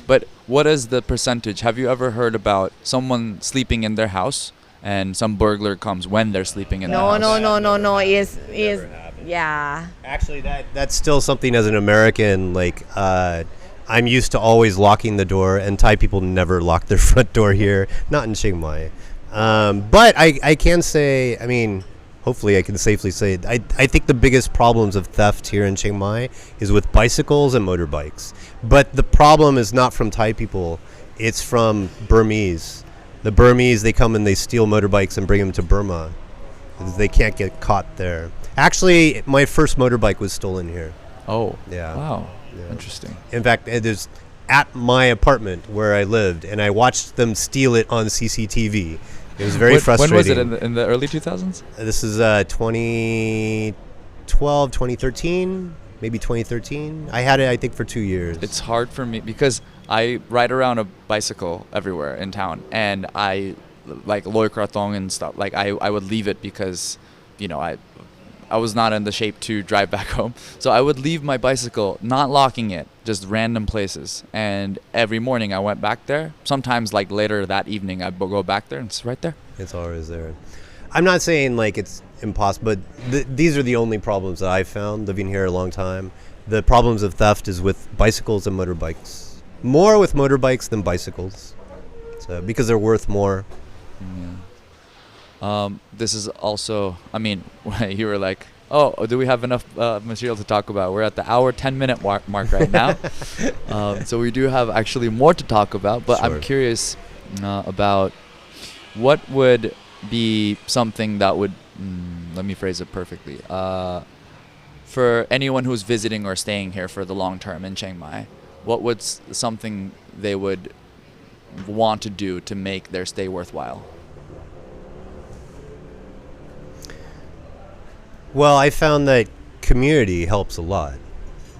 But what is the percentage? Have you ever heard about someone sleeping in their house and some burglar comes when they're sleeping in their house? No. Is Never happened. yeah. Actually, that's still something as an American, like, I'm used to always locking the door, and Thai people never lock their front door here, not in Chiang Mai. But I can say, I mean, hopefully I can safely say, I think the biggest problems of theft here in Chiang Mai is with bicycles and motorbikes. But the problem is not from Thai people, it's from Burmese. The Burmese, they come and they steal motorbikes and bring them to Burma. They can't get caught there. Actually, my first motorbike was stolen here. Oh, Yeah. wow. Yeah. Interesting. In fact, it is at my apartment where I lived, and I watched them steal it on CCTV. It was very frustrating. When was it, in the early 2000s? This is 2012, 2013, maybe 2013. I had it, I think, for 2 years. It's hard for me because I ride around a bicycle everywhere in town, and I like Loy Krathong and stuff. Like I would leave it because, you know, I was not in the shape to drive back home. So I would leave my bicycle, not locking it, just random places. And every morning I went back there. Sometimes like later that evening I'd go back there and it's right there. It's always there. I'm not saying like it's impossible, but these are the only problems that I've found living here a long time. The problems of theft is with bicycles and motorbikes. More with motorbikes than bicycles. So, because they're worth more. This is also, I mean, you were like Oh, do we have enough material to talk about? We're at the hour 10-minute mark right now. So we do have actually more to talk about, but I'm Sure. curious about what would be something that would, let me phrase it perfectly, for anyone who's visiting or staying here for the long term in Chiang Mai, what would something they would want to do to make their stay worthwhile? Well, I found that community helps a lot.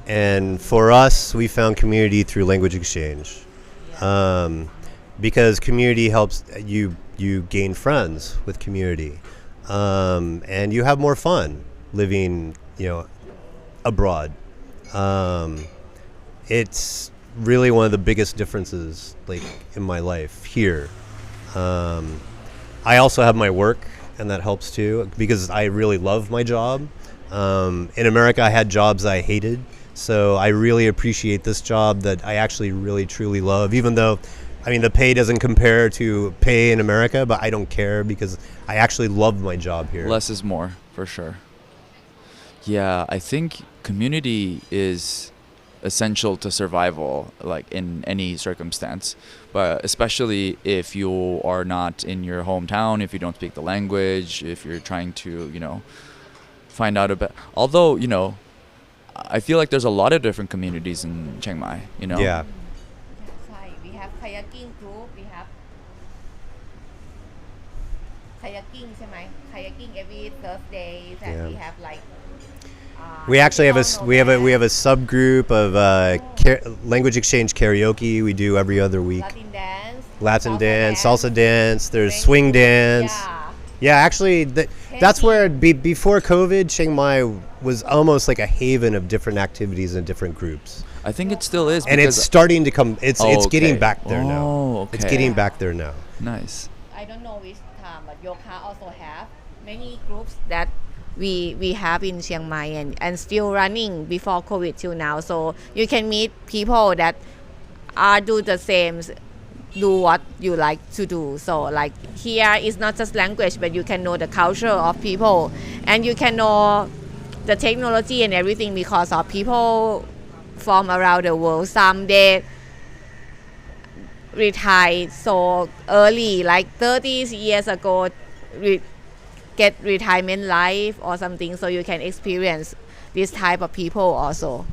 And for us, we found community through language exchange. Because community helps you gain friends with community. And you have more fun living, abroad. It's really one of the biggest differences in my life here. I also have my work, and that helps too, because I really love my job. In America, I had jobs I hated, so I really appreciate this job that I actually really truly love, even though, the pay doesn't compare to pay in America, but I don't care because I actually love my job here. Less is more, for sure. Yeah, I think community is essential to survival, in any circumstance, but especially if you are not in your hometown, if you don't speak the language, if you're trying to find out about, although I feel like there's a lot of different communities in Chiang Mai. Yeah. We have kayaking group, we have kayaking ใช่ไหม kayaking every Thursdays, and Yeah. we have We actually have we have a subgroup of language exchange karaoke we do every other week. Latin dance, salsa dance. There's swing dance. Yeah, actually, that's where before COVID, Chiang Mai was almost like a haven of different activities and different groups. I think it still is, And it's starting to come. It's getting okay. back there now. Oh, okay. It's getting back there now. Nice. I don't know which time, but yoga also have many groups that we have in Chiang Mai and still running before COVID till now. So you can meet people that are do the same, do what you like to do. So here is not just language, but you can know the culture of people, and you can know the technology and everything because of people from around the world. Some they retired so early, 30 years ago, get retirement life or something, so you can experience this type of people also.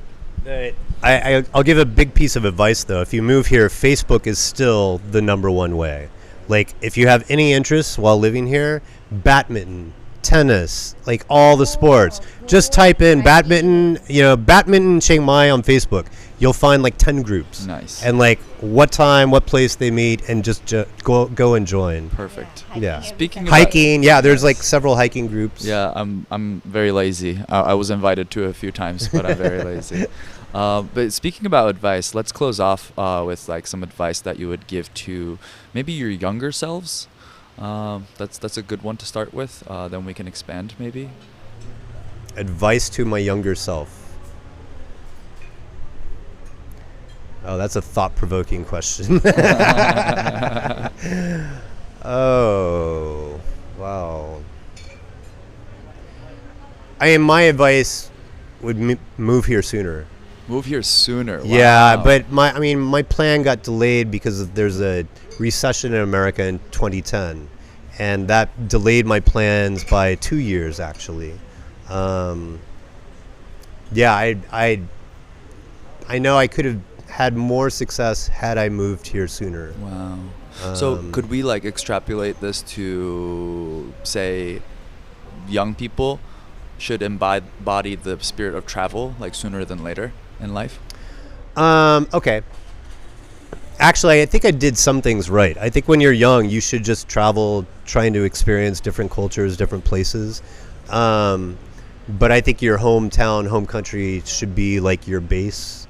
I'll give a big piece of advice though. If you move here, Facebook is still the number one way. If you have any interest while living here, badminton, tennis, all the sports, just type in badminton Chiang Mai on Facebook. You'll find 10 groups. Nice. And what time, what place they meet, and just go and join. Perfect. Yeah. Speaking of Hiking, there's several hiking groups. Yeah, I'm very lazy. I was invited to a few times, but I'm very lazy. But speaking about advice, let's close off with some advice that you would give to maybe your younger selves. That's a good one to start with. Then we can expand maybe. Advice to my younger self. Oh, that's a thought-provoking question. Oh, wow. My advice would move here sooner. Move here sooner. Wow. Yeah, but my plan got delayed because there's a recession in America in 2010, and that delayed my plans by 2 years actually. I know I could have had more success had I moved here sooner. Wow. So could we extrapolate this to say young people should embody the spirit of travel sooner than later in life? Okay. Actually, I think I did some things right. I think when you're young, you should just travel, trying to experience different cultures, different places. But I think your hometown, home country should be your base.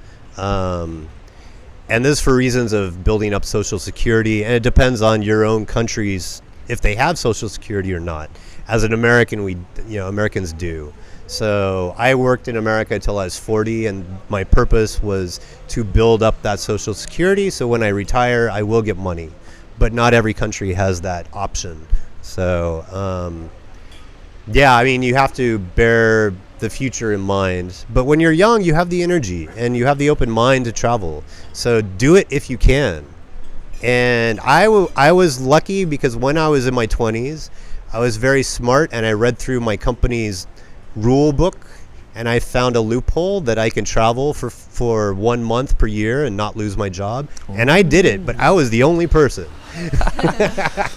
And this is for reasons of building up social security, and it depends on your own countries if they have social security or not. As an American, Americans do. So I worked in America until I was 40, and my purpose was to build up that social security, so when I retire, I will get money. But not every country has that option. So Yeah, I mean, you have to bear the future in mind. But when you're young, you have the energy and you have the open mind to travel. So do it if you can. And I was lucky because when I was in my 20s, I was very smart and I read through my company's rule book and I found a loophole that I can travel for 1 month per year and not lose my job. And I did it, but I was the only person.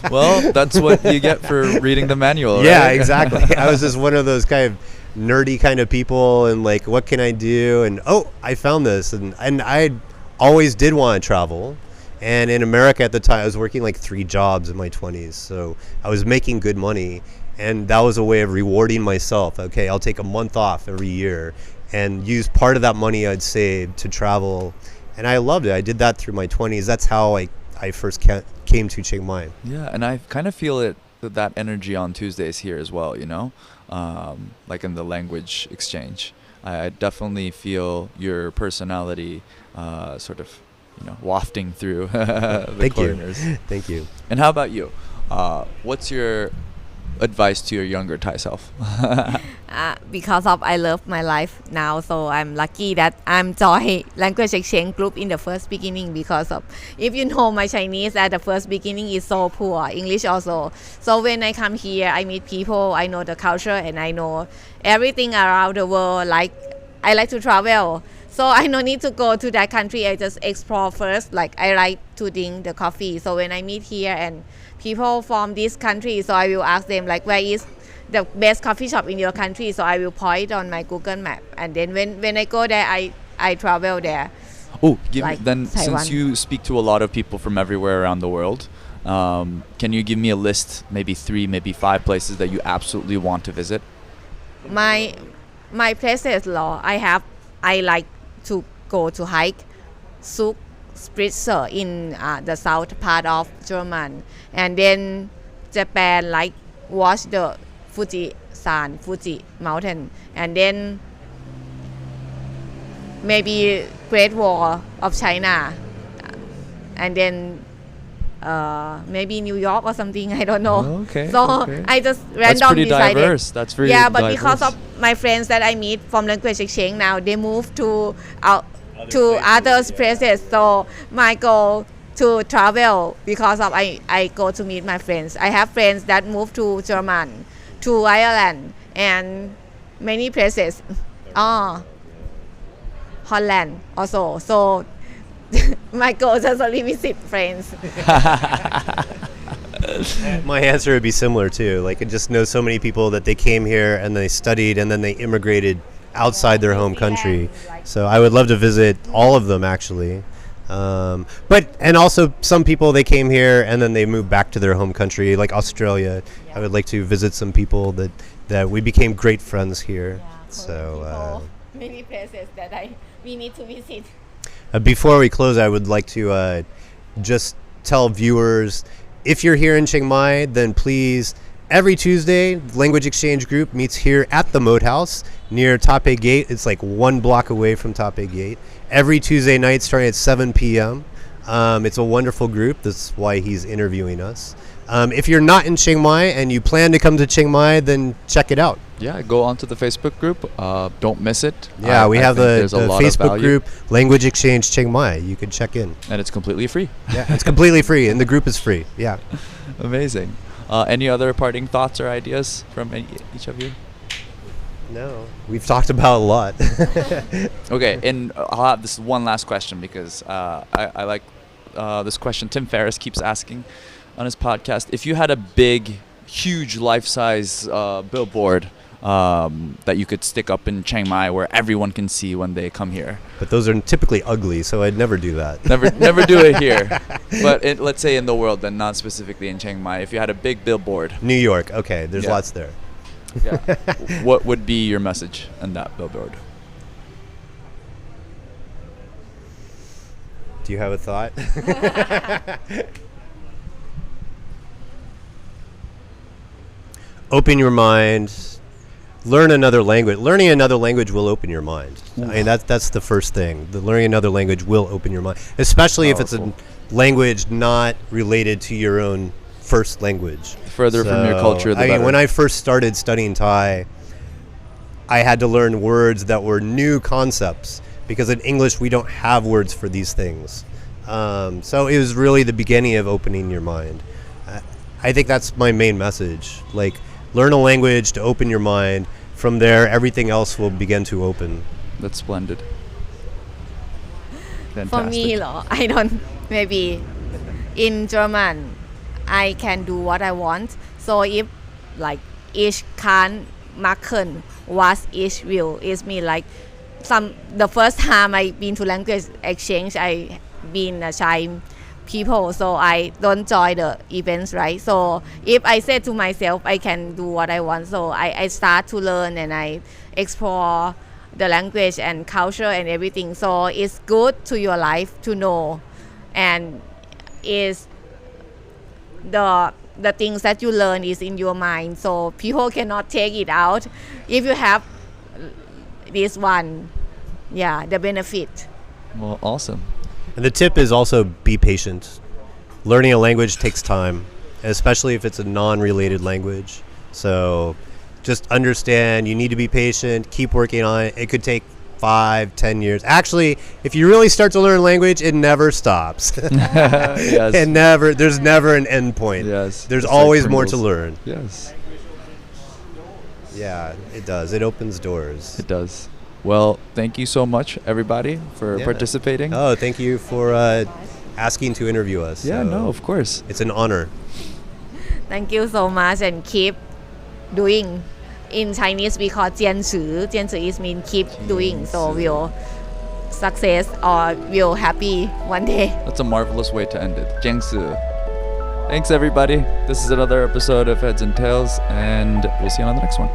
Well, that's what you get for reading the manual. Yeah, right? exactly. I was just one of those kind of nerdy kind of people and like, what can I do? And I found this. And I always did want to travel. And in America at the time, I was working like 3 jobs in my 20s. So I was making good money. And that was a way of rewarding myself. Okay, I'll take a month off every year and use part of that money I'd saved to travel. And I loved it. I did that through my 20s. That's how I first came to Chiang Mai. Yeah, and I kind of feel that energy on Tuesdays here as well, you know, like in the language exchange. I definitely feel your personality sort of, wafting through the corners. Thank you. And how about you? What's your advice to your younger Thai self? Because of I love my life now, so I'm lucky that I'm join language exchange group in the first beginning because of, if you know, my Chinese at the first beginning is so poor, English also. So when I come here, I meet people, I know the culture and I know everything around the world. Like I like to travel, so I no need to go to that country. I just explore first. Like I like to drink the coffee. So when I meet here and people from this country, so I will ask them like, where is the best coffee shop in your country? So I will point on my Google map, and then when I go there, I travel there. Oh, Like then Taiwan. since you speak to a lot of people from everywhere around the world, can you give me a list, maybe 3, maybe 5 places that you absolutely want to visit? My places, I like to go to hike Zug Spritzer in the south part of German, and then Japan, like watch the Fuji mountain, and then maybe Great Wall of China, and then maybe New York or something, I don't know. Okay. So okay. I just That's random pretty decided. diverse. That's pretty Yeah, but diverse. because of my friends that I meet from language exchange now, they move to other places. So my goal to travel because of I go to meet my friends. I have friends that move to German, to Ireland, and many places. Holland also. So my goal is just only visit friends. My answer would be similar too. Like I just know so many people that they came here and they studied and then they immigrated outside their home country. So I would love to visit all of them actually. And also some people, they came here and then they moved back to their home country, like Australia. I would like to visit some people that we became great friends here. So many places that we need to visit. Before we close, I would like to just tell viewers, if you're here in Chiang Mai, then please, every Tuesday, Language Exchange Group meets here at the Moat House near Taipei Gate. It's like 1 block away from Taipei Gate. Every Tuesday night starting at 7 p.m. It's a wonderful group. That's why he's interviewing us. If you're not in Chiang Mai and you plan to come to Chiang Mai, then check it out. Yeah, go onto the Facebook group. Don't miss it. Yeah, we have the lot of Facebook value. group, Language Exchange Chiang Mai. You can check in. And it's completely free. Yeah, it's completely free, and the group is free. Yeah. Amazing. Any other parting thoughts or ideas from each of you? No, we've talked about a lot. Okay, and I'll have this one last question because I like this question Tim Ferriss keeps asking on his podcast. If you had a big, huge, life-size billboard that you could stick up in Chiang Mai where everyone can see when they come here. But those are typically ugly, so I'd never do that. Never do it here. But let's say in the world, then not specifically in Chiang Mai. If you had a big billboard. New York, okay, there's Yeah. lots there. Yeah. What would be your message on that billboard? Do you have a thought? Open your mind. Learn another language. Learning another language will open your mind. I mean, that's the first thing. The learning another language will open your mind, especially if it's a Powerful. language not related to your own first language. Further from your culture, the I mean, better. when I first started studying Thai, I had to learn words that were new concepts because in English we don't have words for these things. So it was really the beginning of opening your mind. I think that's my main message. Like, learn a language to open your mind. From there, everything else will begin to open. That's splendid. For Fantastic. me, I don't. Maybe in German, I can do what I want. So if like ich kann machen, was ich will, is me like the first time I been to language exchange, I been a Thai people, so I don't join the events, right? So if I say to myself I can do what I want, so I start to learn and I explore the language and culture and everything. So it's good to your life to know, and is the things that you learn is in your mind, so people cannot take it out if you have this one. Yeah, the benefit. Well, awesome. And the tip is also be patient. Learning a language takes time, especially if it's a non-related language. So just understand you need to be patient, keep working on it. It could take 5-10 years. Actually, if you really start to learn language, it never stops. Yes. There's never an end point. Yes. There's Just like always more to Pringles. learn. Yes, Yeah, it does. It opens doors. it does. Well, thank you so much, everybody, for Yeah. participating. Oh, thank you for asking to interview us. Yeah, So no, of course. It's an honor. Thank you so much, and keep doing. In Chinese we call 坚持. 坚持 is mean keep doing, so we'll success or we'll happy one day. That's a marvelous way to end it. 坚持. Thanks, everybody. This is another episode of Heads and Tails, and we'll see you on the next one.